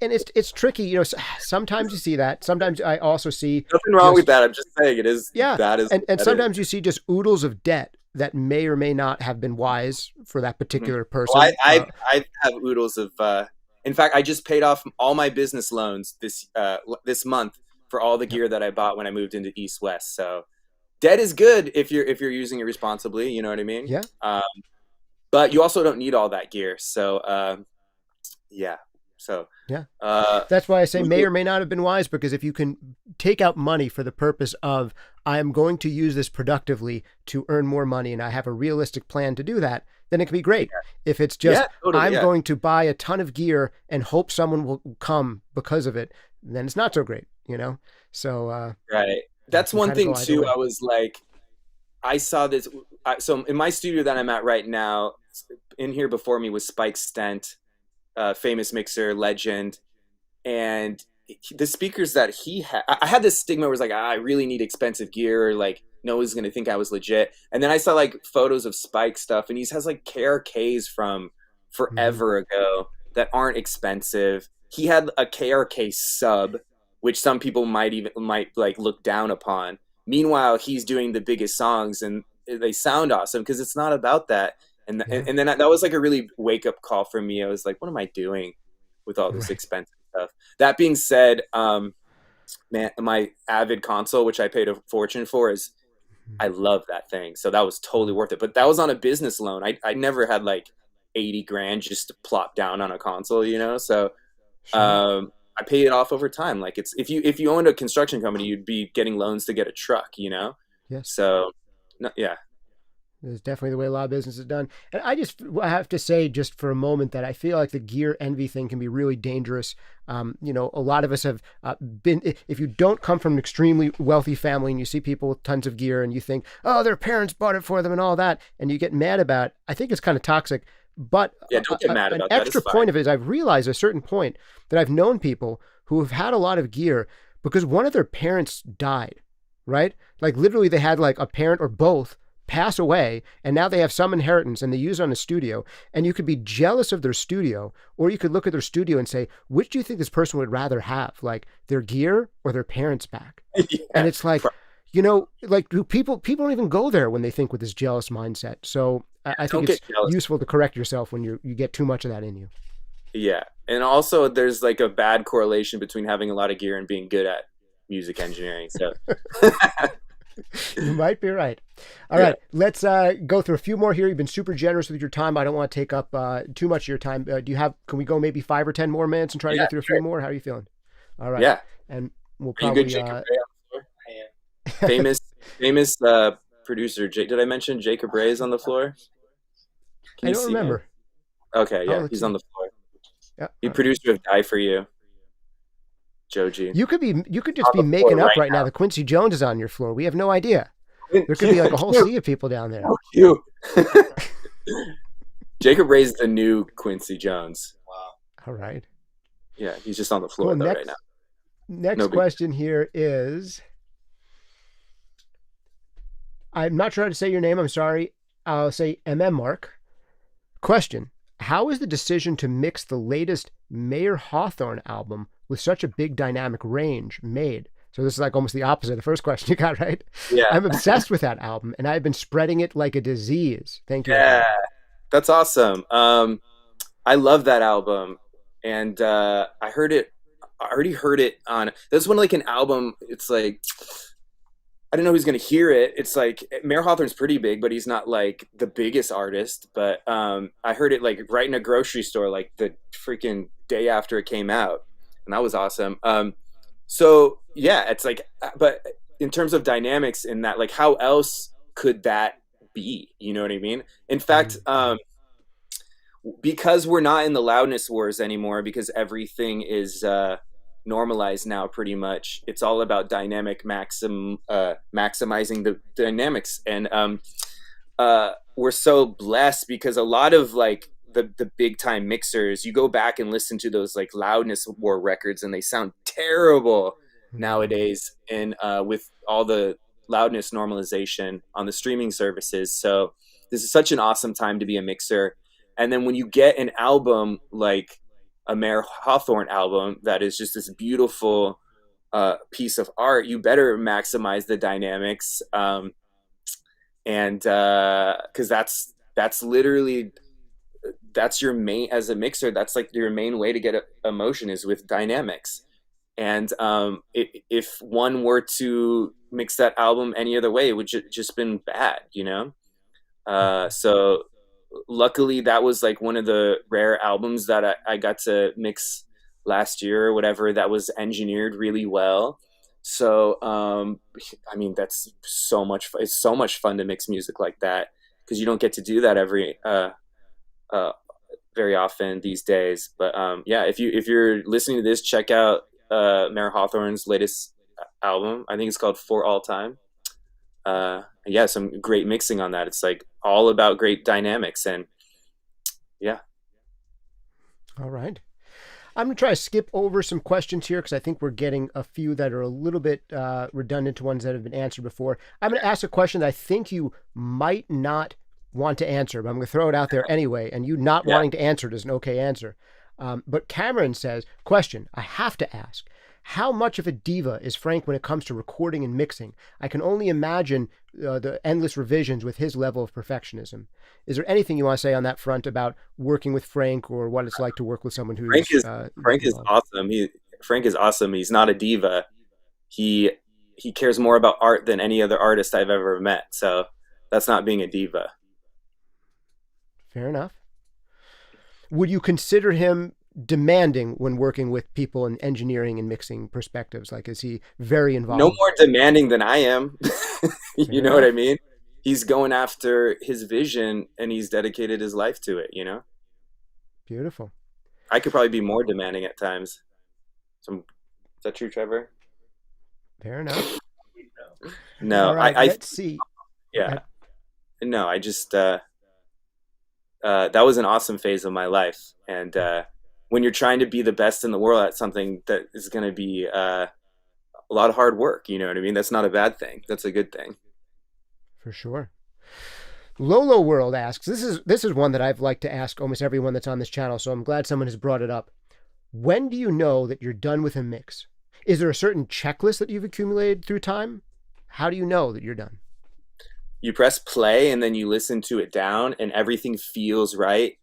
and it's tricky. You know, sometimes you see that. Sometimes I also see nothing wrong with that. I'm just saying it is. Yeah, that is, and sometimes you see just oodles of debt that may or may not have been wise for that particular person. Well, I have oodles of. In fact, I just paid off all my business loans this month for all the gear that I bought when I moved into East West. So debt is good if you're using it responsibly. You know what I mean? Yeah. But you also don't need all that gear. So yeah. So yeah, that's why I say may or may not have been wise, because if you can take out money for the purpose of, I am going to use this productively to earn more money, and I have a realistic plan to do that, then it can be great. Yeah. If it's just, totally, I'm going to buy a ton of gear and hope someone will come because of it, then it's not so great, you know? So, right. That's one thing too. I was like, I saw this. So in my studio that I'm at right now, in here before me was Spike Stent, famous mixer, legend. And the speakers that he had, I had this stigma where it was like, I really need expensive gear, like no one's gonna think I was legit. And then I saw like photos of Spike stuff, and he has like KRKs from forever ago that aren't expensive. He had a KRK sub, which some people might like look down upon. Meanwhile, he's doing the biggest songs and they sound awesome, because it's not about that. And and then that was like a really wake up call for me. I was like, what am I doing with all this expensive stuff? That being said, man, my Avid console, which I paid a fortune for, I love that thing. So that was totally worth it. But that was on a business loan. I never had like 80 grand just to plop down on a console, you know? So I paid it off over time. Like it's, if you owned a construction company, you'd be getting loans to get a truck, you know? Yes. So yeah. It's definitely the way a lot of business is done. And I have to say just for a moment that I feel like the gear envy thing can be really dangerous. You know, a lot of us have been, if you don't come from an extremely wealthy family and you see people with tons of gear and you think, oh, their parents bought it for them and all that, and you get mad about it, I think it's kind of toxic. But yeah, don't get mad about that. An extra point of it is I've realized at a certain point that I've known people who have had a lot of gear because one of their parents died, right? Like literally they had like a parent or both pass away, and now they have some inheritance and they use it on a studio, and you could be jealous of their studio, or you could look at their studio and say, which do you think this person would rather have, like their gear or their parents back? And it's like, you know, like people don't even go there when they think with this jealous mindset. So I think it's useful to correct yourself when you get too much of that in you. Yeah. And also there's like a bad correlation between having a lot of gear and being good at music engineering. So you might be right. All right, let's go through a few more here. You've been super generous with your time. I don't want to take up too much of your time. Can we go maybe 5 or 10 more minutes and try to get through a few more? How are you feeling? All right. Yeah. And we'll probably famous producer. Did I mention Jacob Ray is on the floor? I don't remember. Okay, yeah, he's on the floor. Be producer of Die For You, Joji. You could just be making up right now. The Quincy Jones is on your floor. We have no idea. There could be like a whole sea of people down there. Oh, you. Jacob raised the new Quincy Jones. Wow. All right. Yeah, he's just on the floor right now. Next question here is, I'm not sure how to say your name. I'm sorry. I'll say Mark. Question: how is the decision to mix the latest Mayer Hawthorne album with such a big dynamic range made? So this is like almost the opposite of the first question you got, right? Yeah. I'm obsessed with that album, and I've been spreading it like a disease. Thank you. Yeah, that's awesome. I love that album, and I already heard it on. This one, like an album. It's like, I don't know who's gonna hear it. It's like Mayer Hawthorne's pretty big, but he's not like the biggest artist. But I heard it like right in a grocery store, like the freaking day after it came out, and that was awesome. So yeah, it's like, but in terms of dynamics in that, like, how else could that be? You know what I mean? In fact, because we're not in the loudness wars anymore, because everything is normalized now, pretty much. It's all about dynamic maximizing the dynamics, and we're so blessed because a lot of like the big time mixers, you go back and listen to those like loudness war records, and they sound terrible nowadays. And with all the loudness normalization on the streaming services, so this is such an awesome time to be a mixer. And then when you get an album like a Mayer Hawthorne album that is just this beautiful piece of art, you better maximize the dynamics, and because that's literally, that's your main, as a mixer, that's like your main way to get emotion is with dynamics. And if one were to mix that album any other way, it would just been bad, you know. So luckily that was like one of the rare albums that I got to mix last year or whatever, that was engineered really well. So I mean, that's so much, it's so much fun to mix music like that, because you don't get to do that very often these days. But yeah, if you're listening to this, check out Mayer Hawthorne's latest album. I think it's called For All Time. Yeah, some great mixing on that. It's like all about great dynamics, and yeah. All right. I'm going to try to skip over some questions here because I think we're getting a few that are a little bit redundant to ones that have been answered before. I'm going to ask a question that I think you might not want to answer, but I'm going to throw it out there anyway, and you not wanting to answer it is an okay answer. But Cameron says, question, I have to ask, how much of a diva is Frank when it comes to recording and mixing? I can only imagine the endless revisions with his level of perfectionism. Is there anything you want to say on that front about working with Frank, or what it's like to work with someone who's Frank is awesome. Frank is awesome. He's not a diva. He cares more about art than any other artist I've ever met. So that's not being a diva. Fair enough. Would you consider him demanding when working with people in engineering and mixing perspectives? Like, is he very involved? No more demanding than I am. You know what I mean? He's going after his vision, and he's dedicated his life to it, you know? Beautiful. I could probably be more demanding at times. Is that true, Trevor? Fair enough. No, right, let's see. Yeah. No, I just, that was an awesome phase of my life. And when you're trying to be the best in the world at something, that is going to be a lot of hard work. You know what I mean? That's not a bad thing. That's a good thing. For sure. Lolo World asks, this is one that I've liked to ask almost everyone that's on this channel, so I'm glad someone has brought it up. When do you know that you're done with a mix? Is there a certain checklist that you've accumulated through time? How do you know that you're done? You press play and then you listen to it down, and everything feels right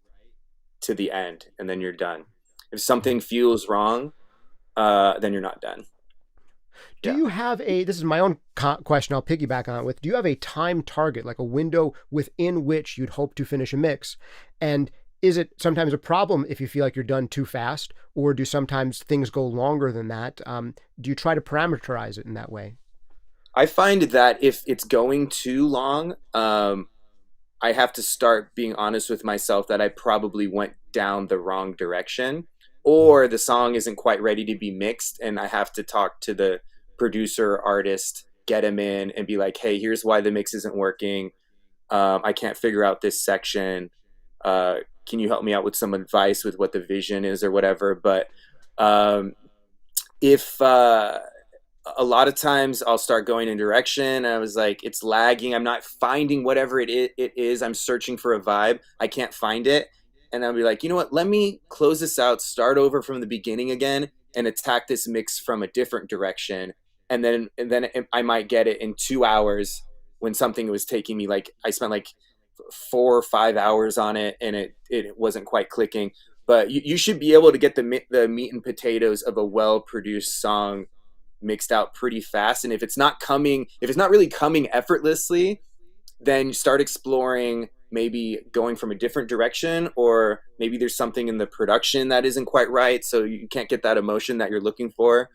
to the end, and then you're done. If something feels wrong, then you're not done. Do you have this is my own question, I'll piggyback on it with, do you have a time target, like a window within which you'd hope to finish a mix? And is it sometimes a problem if you feel like you're done too fast, or do sometimes things go longer than that? Do you try to parameterize it in that way? I find that if it's going too long, I have to start being honest with myself that I probably went down the wrong direction. or the song isn't quite ready to be mixed and I have to talk to the producer, artist, get him in and be like, hey, here's why the mix isn't working. I can't figure out this section. Can you help me out with some advice with what the vision is or whatever? But if a lot of times I'll start going in direction. I was like, it's lagging. I'm not finding whatever it is. I'm searching for a vibe. I can't find it. And I'll be like, you know what? Let me close this out, start over from the beginning again, and attack this mix from a different direction. And then I might get it in 2 hours when something was taking me like, I spent like 4 or 5 hours on it and it wasn't quite clicking. But you should be able to get the meat and potatoes of a well-produced song mixed out pretty fast. And if it's not really coming effortlessly, then start exploring maybe going from a different direction, or maybe there's something in the production that isn't quite right, so you can't get that emotion that you're looking for.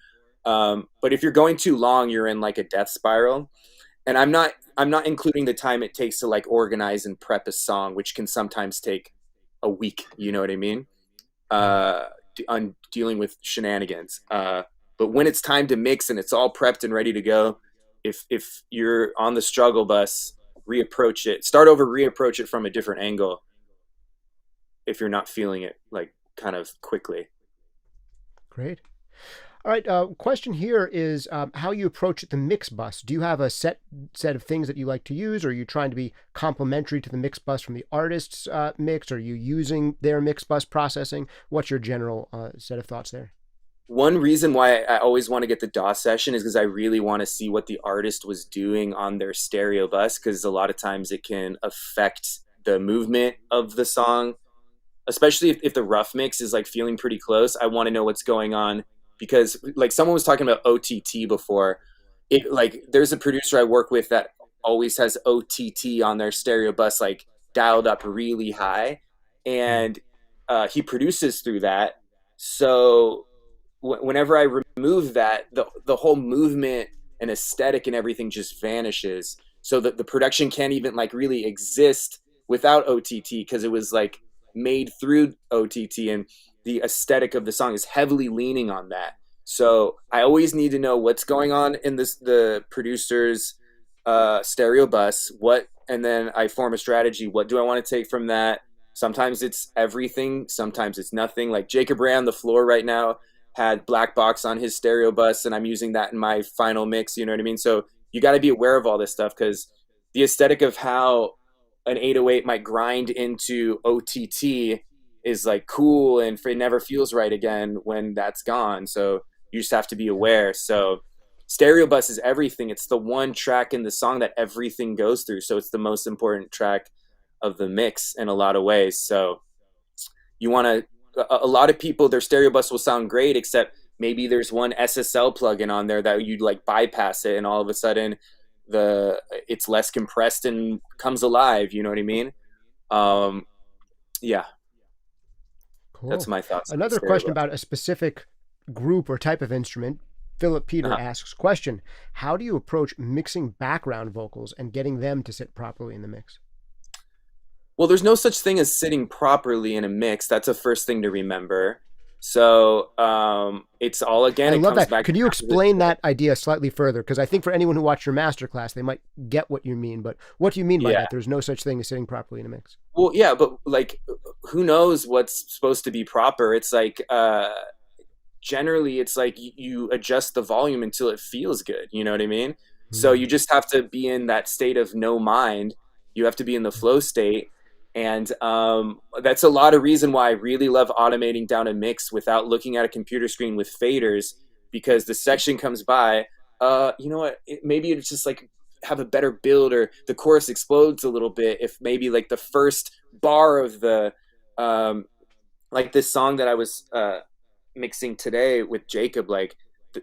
But if you're going too long, you're in like a death spiral. And I'm not including the time it takes to like organize and prep a song, which can sometimes take a week, you know what I mean? On dealing with shenanigans. But when it's time to mix and it's all prepped and ready to go, if you're on the struggle bus, reapproach it from a different angle if you're not feeling it like kind of quickly. Great. All right. Question here is how you approach the mix bus. Do you have a set of things that you like to use? Or are you trying to be complementary to the mix bus from the artist's mix? Are you using their mix bus processing? What's your general set of thoughts there? One reason why I always want to get the DAW session is because I really want to see what the artist was doing on their stereo bus, because a lot of times it can affect the movement of the song, especially if the rough mix is like feeling pretty close. I want to know what's going on, because like someone was talking about OTT before. There's a producer I work with that always has OTT on their stereo bus like dialed up really high, and he produces through that. So whenever I remove that, the whole movement and aesthetic and everything just vanishes. So that the production can't even like really exist without OTT, because it was like made through OTT, and the aesthetic of the song is heavily leaning on that. So I always need to know what's going on in the producer's stereo bus, and then I form a strategy. What do I want to take from that? Sometimes it's everything, sometimes it's nothing. Like Jacob Ray on the floor right now had Black Box on his stereo bus, and I'm using that in my final mix, you know what I mean? So you got to be aware of all this stuff, because the aesthetic of how an 808 might grind into OTT is like cool, and it never feels right again when that's gone. So you just have to be aware. So stereo bus is everything. It's the one track in the song that everything goes through. So it's the most important track of the mix in a lot of ways. So you want to, a lot of people, their stereo bus will sound great, except maybe there's one SSL plugin on there that you'd like bypass it, and all of a sudden it's less compressed and comes alive. You know what I mean? Yeah. Cool. That's my thoughts. Another question about a specific group or type of instrument. Philip Peter asks, question, how do you approach mixing background vocals and getting them to sit properly in the mix? Well, there's no such thing as sitting properly in a mix. That's the first thing to remember. So it's all, again, I love that. Could you explain that idea slightly further? Because I think for anyone who watched your masterclass, they might get what you mean. But what do you mean by that? There's no such thing as sitting properly in a mix. Well, yeah, but like, who knows what's supposed to be proper? It's like, generally, it's like you adjust the volume until it feels good. You know what I mean? Mm-hmm. So you just have to be in that state of no mind. You have to be in the flow state. And that's a lot of reason why I really love automating down a mix without looking at a computer screen with faders, because the section comes by, you know what, maybe it's just like have a better build, or the chorus explodes a little bit if maybe like the first bar of the like this song that I was mixing today with Jacob, like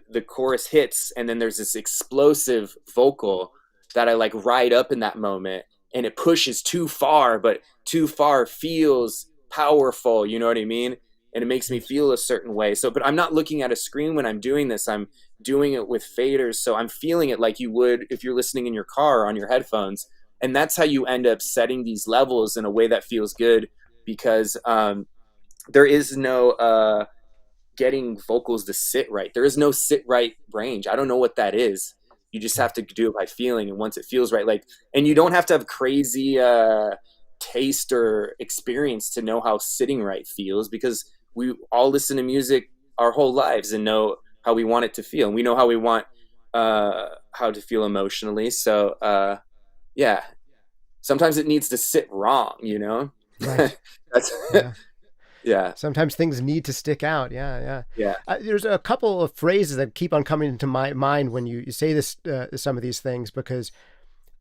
the chorus hits and then there's this explosive vocal that I like ride up in that moment, and it pushes too far, but too far feels powerful, you know what I mean? And it makes me feel a certain way. So, but I'm not looking at a screen when I'm doing this. I'm doing it with faders. So I'm feeling it like you would if you're listening in your car on your headphones. And that's how you end up setting these levels in a way that feels good, because there is no getting vocals to sit right. There is no sit right range. I don't know what that is. You just have to do it by feeling, and once it feels right, like, and you don't have to have crazy taste or experience to know how sitting right feels, because we all listen to music our whole lives and know how we want it to feel, and we know how we want how to feel emotionally. So yeah, sometimes it needs to sit wrong, you know. Right. That's Yeah. yeah. Sometimes things need to stick out. Yeah. There's a couple of phrases that keep on coming into my mind when you say this, some of these things, because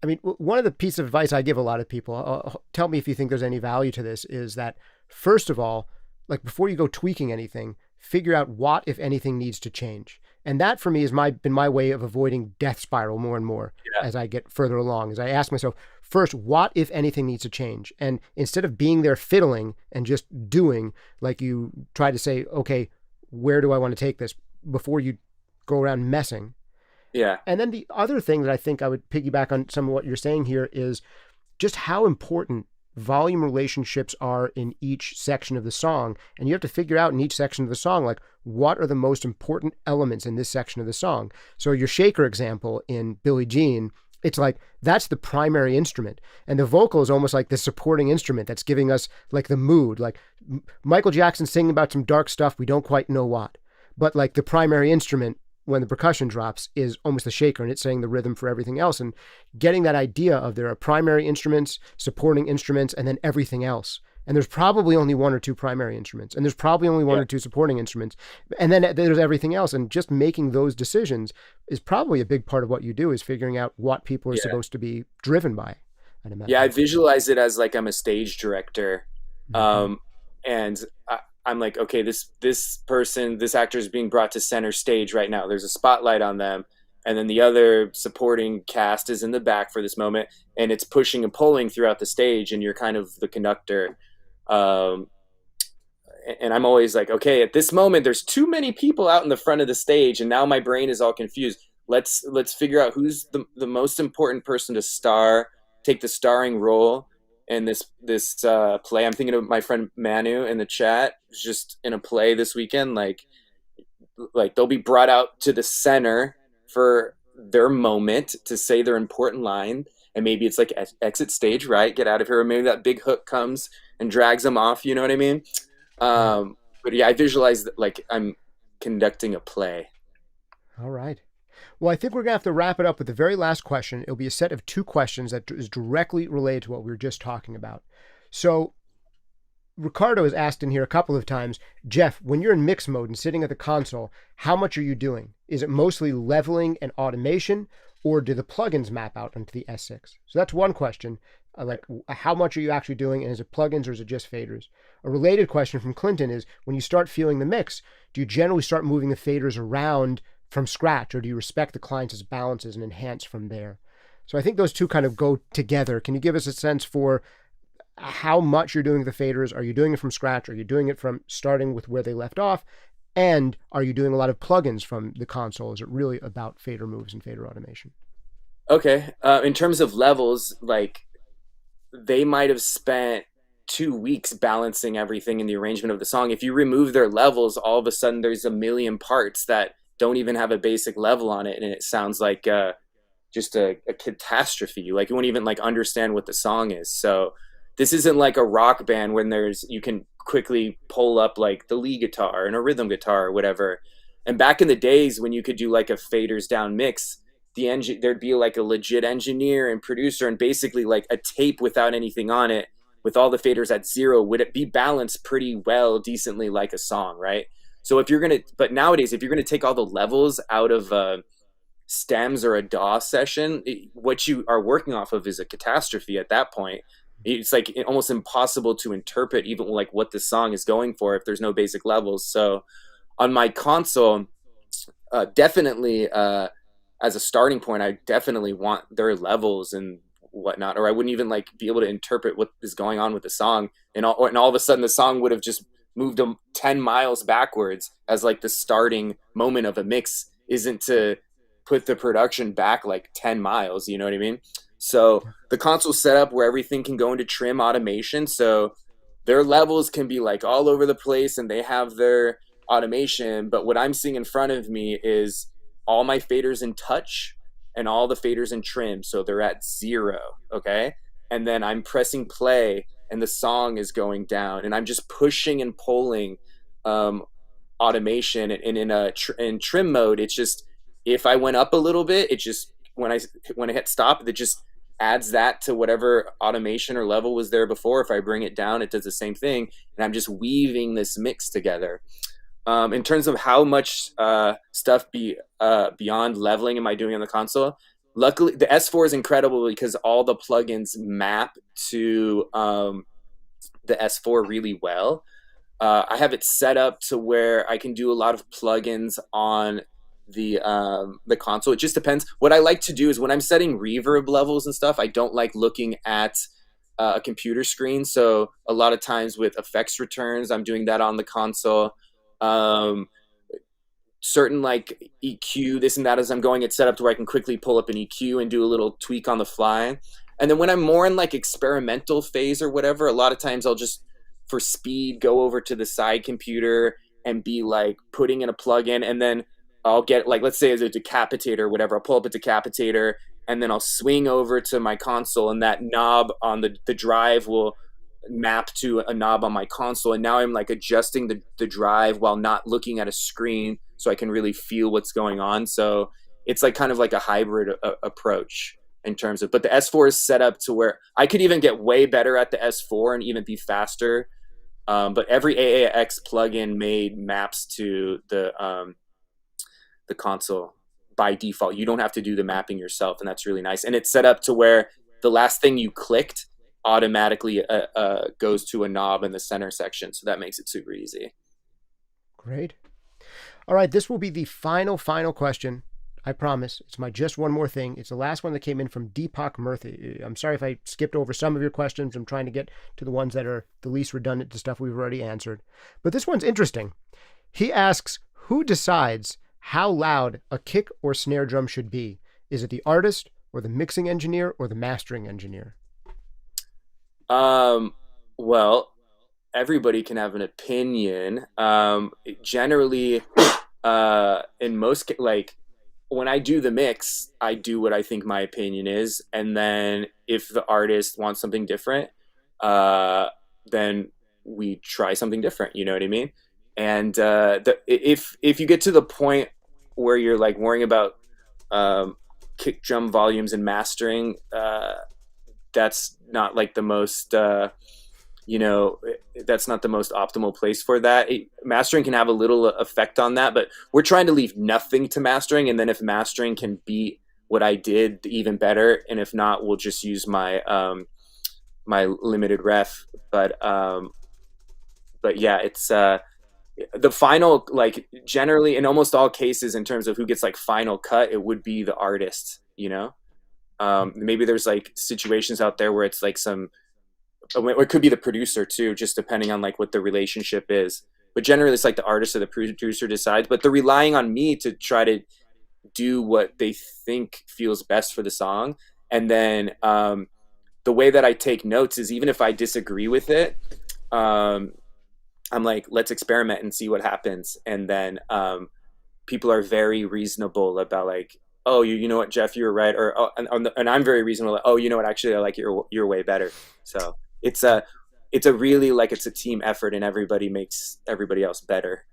I mean, one of the pieces of advice I give a lot of people, tell me if you think there's any value to this, is that first of all, like before you go tweaking anything, figure out what, if anything, needs to change. And that for me has been my way of avoiding death spiral more and more as I get further along, as I ask myself, first, what, if anything, needs to change? And instead of being there fiddling and just doing, like you try to say, okay, where do I want to take this, before you go around messing. Yeah. And then the other thing that I think I would piggyback on some of what you're saying here is just how important volume relationships are in each section of the song. And you have to figure out in each section of the song, like, what are the most important elements in this section of the song? So your shaker example in Billie Jean, it's like, that's the primary instrument. And the vocal is almost like the supporting instrument that's giving us like the mood, like Michael Jackson singing about some dark stuff. We don't quite know what, but like the primary instrument when the percussion drops is almost the shaker, and it's saying the rhythm for everything else. And getting that idea of there are primary instruments, supporting instruments, and then everything else. And there's probably only one or two primary instruments, and there's probably only one or two supporting instruments. And then there's everything else. And just making those decisions is probably a big part of what you do, is figuring out what people are supposed to be driven by. Yeah, I visualize it as like I'm a stage director. And I'm like, okay, this person, this actor is being brought to center stage right now. There's a spotlight on them. And then the other supporting cast is in the back for this moment. And it's pushing and pulling throughout the stage. And you're kind of the conductor. And I'm always like, okay, at this moment, there's too many people out in the front of the stage. And now my brain is all confused. Let's figure out who's the most important person to take the starring role in this play. I'm thinking of my friend Manu in the chat, who's just in a play this weekend. Like they'll be brought out to the center for their moment to say their important line. And maybe it's like exit stage right, get out of here. Or maybe that big hook comes and drags them off. You know what I mean? But yeah, I visualize like I'm conducting a play. All right. Well, I think we're going to have to wrap it up with the very last question. It'll be a set of 2 questions that is directly related to what we were just talking about. So Ricardo has asked in here a couple of times, Jeff, when you're in mix mode and sitting at the console, how much are you doing? Is it mostly leveling and automation, or do the plugins map out onto the S6? So that's one question. Like, how much are you actually doing? And is it plugins or is it just faders? A related question from Clinton is, when you start feeling the mix, do you generally start moving the faders around from scratch, or do you respect the client's balances and enhance from there? So I think those two kind of go together. Can you give us a sense for how much you're doing the faders? Are you doing it from scratch? Are you doing it from starting with where they left off? And are you doing a lot of plugins from the console? Is it really about fader moves and fader automation? Okay. In terms of levels, like they might have spent 2 weeks balancing everything in the arrangement of the song. If you remove their levels, all of a sudden there's a million parts that don't even have a basic level on it, and it sounds like just a catastrophe. Like you won't even like understand what the song is. So this isn't like a rock band when you can quickly pull up like the lead guitar and a rhythm guitar or whatever. And back in the days when you could do like a faders down mix, there'd be like a legit engineer and producer, and basically like a tape without anything on it with all the faders at 0, would it be balanced pretty well, decently like a song, right? So but nowadays, if you're going to take all the levels out of stems or a DAW session, what you are working off of is a catastrophe at that point. It's like almost impossible to interpret even like what the song is going for if there's no basic levels. So on my console, definitely as a starting point, I definitely want their levels and whatnot, or I wouldn't even like be able to interpret what is going on with the song. And all of a sudden the song would have just moved them 10 miles backwards, as like the starting moment of a mix isn't to put the production back like 10 miles, you know what I mean? So the console set up where everything can go into trim automation. So their levels can be like all over the place, and they have their automation, but what I'm seeing in front of me is all my faders in touch and all the faders in trim. So they're at 0. Okay. And then I'm pressing play and the song is going down and I'm just pushing and pulling automation. And in trim mode, it's just, if I went up a little bit, it just, when I hit stop, it just adds that to whatever automation or level was there before. If I bring it down, it does the same thing. And I'm just weaving this mix together. In terms of how much stuff beyond leveling am I doing on the console, luckily the S4 is incredible because all the plugins map to the S4 really well. I have it set up to where I can do a lot of plugins on the console. It just depends. What I like to do is when I'm setting reverb levels and stuff, I don't like looking at a computer screen. So a lot of times with effects returns, I'm doing that on the console. Certain like EQ, this and that, as I'm going, it's set up to where I can quickly pull up an EQ and do a little tweak on the fly. And then when I'm more in like experimental phase or whatever, a lot of times I'll just, for speed, go over to the side computer and be like putting in a plugin, and then I'll get, like, let's say as a decapitator or whatever, I'll pull up a decapitator and then I'll swing over to my console and that knob on the drive will map to a knob on my console. And now I'm like adjusting the drive while not looking at a screen so I can really feel what's going on. So it's like kind of like a hybrid approach in terms of, but the S4 is set up to where I could even get way better at the S4 and even be faster. But every AAX plugin made maps to the console by default. You don't have to do the mapping yourself, and that's really nice. And it's set up to where the last thing you clicked automatically goes to a knob in the center section. So that makes it super easy. Great. All right, this will be the final question. I promise. It's my just one more thing. It's the last one that came in from Deepak Murthy. I'm sorry if I skipped over some of your questions. I'm trying to get to the ones that are the least redundant to stuff we've already answered. But this one's interesting. He asks, who decides how loud a kick or snare drum should be? Is it the artist or the mixing engineer or the mastering engineer? Well, everybody can have an opinion. Generally, in most, like, when I do the mix, I do what I think my opinion is. And then if the artist wants something different, then we try something different. You know what I mean? And if you get to the point where you're like worrying about kick drum volumes and mastering, that's not like the most, that's not the most optimal place for that. Mastering can have a little effect on that, but we're trying to leave nothing to mastering. And then if mastering can beat what I did, even better. And if not, we'll just use my my limited ref. But yeah, it's the final, like, generally in almost all cases in terms of who gets like final cut, it would be the artist. Maybe there's like situations out there where it's like or it could be the producer too, just depending on like what the relationship is. But generally it's like the artist or the producer decides, but they're relying on me to try to do what they think feels best for the song. And then the way that I take notes is, even if I disagree with it, I'm like, let's experiment and see what happens. And then people are very reasonable about like, oh, you know what, Jeff, you were right. Or and I'm very reasonable. Like, oh, you know what, actually, I like your way better. So it's a really, like, it's a team effort, and everybody makes everybody else better.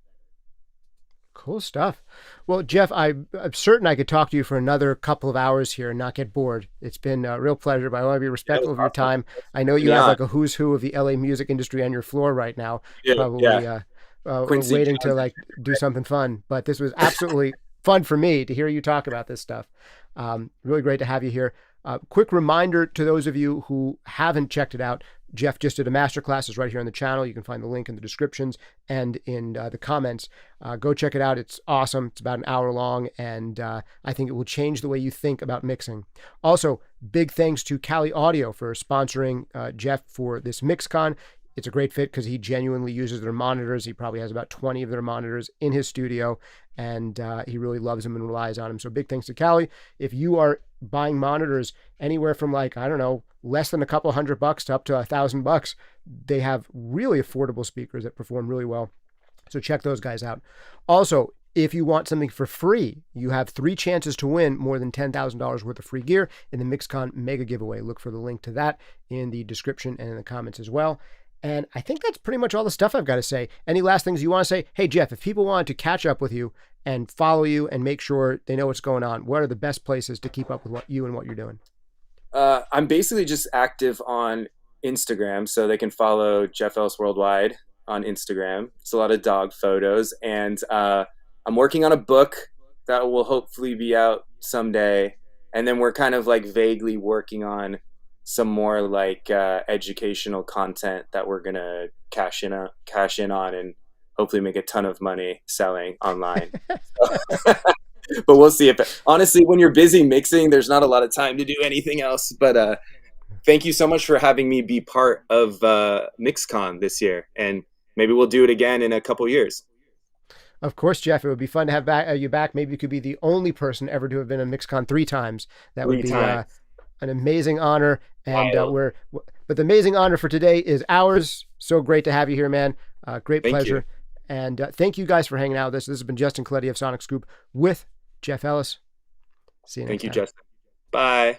Cool stuff. Well, Jeff, I'm certain I could talk to you for another couple of hours here and not get bored. It's been a real pleasure, but I want to be respectful of your time. I know you have like a who's who of the LA music industry on your floor right now, waiting to like do something fun. But this was absolutely fun for me to hear you talk about this stuff. Really great to have you here. Quick reminder to those of you who haven't checked it out, Jeff just did a masterclass. It's right here on the channel. You can find the link in the descriptions and in the comments. Go check it out. It's awesome. It's about an hour long, and I think it will change the way you think about mixing. Also, big thanks to Cali Audio for sponsoring Jeff for this MixCon. It's a great fit because he genuinely uses their monitors. He probably has about 20 of their monitors in his studio, and he really loves them and relies on them. So big thanks to Cali. If you are buying monitors anywhere from, like, I don't know, less than a couple $100 to up to $1,000, they have really affordable speakers that perform really well. So check those guys out. Also, if you want something for free, you have 3 chances to win more than $10,000 worth of free gear in the MixCon Mega Giveaway. Look for the link to that in the description and in the comments as well. And I think that's pretty much all the stuff I've got to say. Any last things you want to say? Hey, Jeff, if people wanted to catch up with you and follow you and make sure they know what's going on, what are the best places to keep up with what you're doing? I'm basically just active on Instagram, so they can follow Jeff Ellis Worldwide on Instagram. It's a lot of dog photos, and I'm working on a book that will hopefully be out someday. And then we're kind of like vaguely working on some more like educational content that we're gonna cash in on and hopefully make a ton of money selling online. But we'll see. If honestly, when you're busy mixing, there's not a lot of time to do anything else. But thank you so much for having me be part of MixCon this year, and maybe we'll do it again in a couple years. Of course, Jeff. It would be fun to have you back. Maybe you could be the only person ever to have been a MixCon 3 times. That would be an amazing honor. And but the amazing honor for today is ours. So great to have you here, man. Great pleasure. And thank you guys for hanging out with us. This has been Justin Coletti of SonicScoop with Jeff Ellis. See you next time. Thank you, Justin. Bye.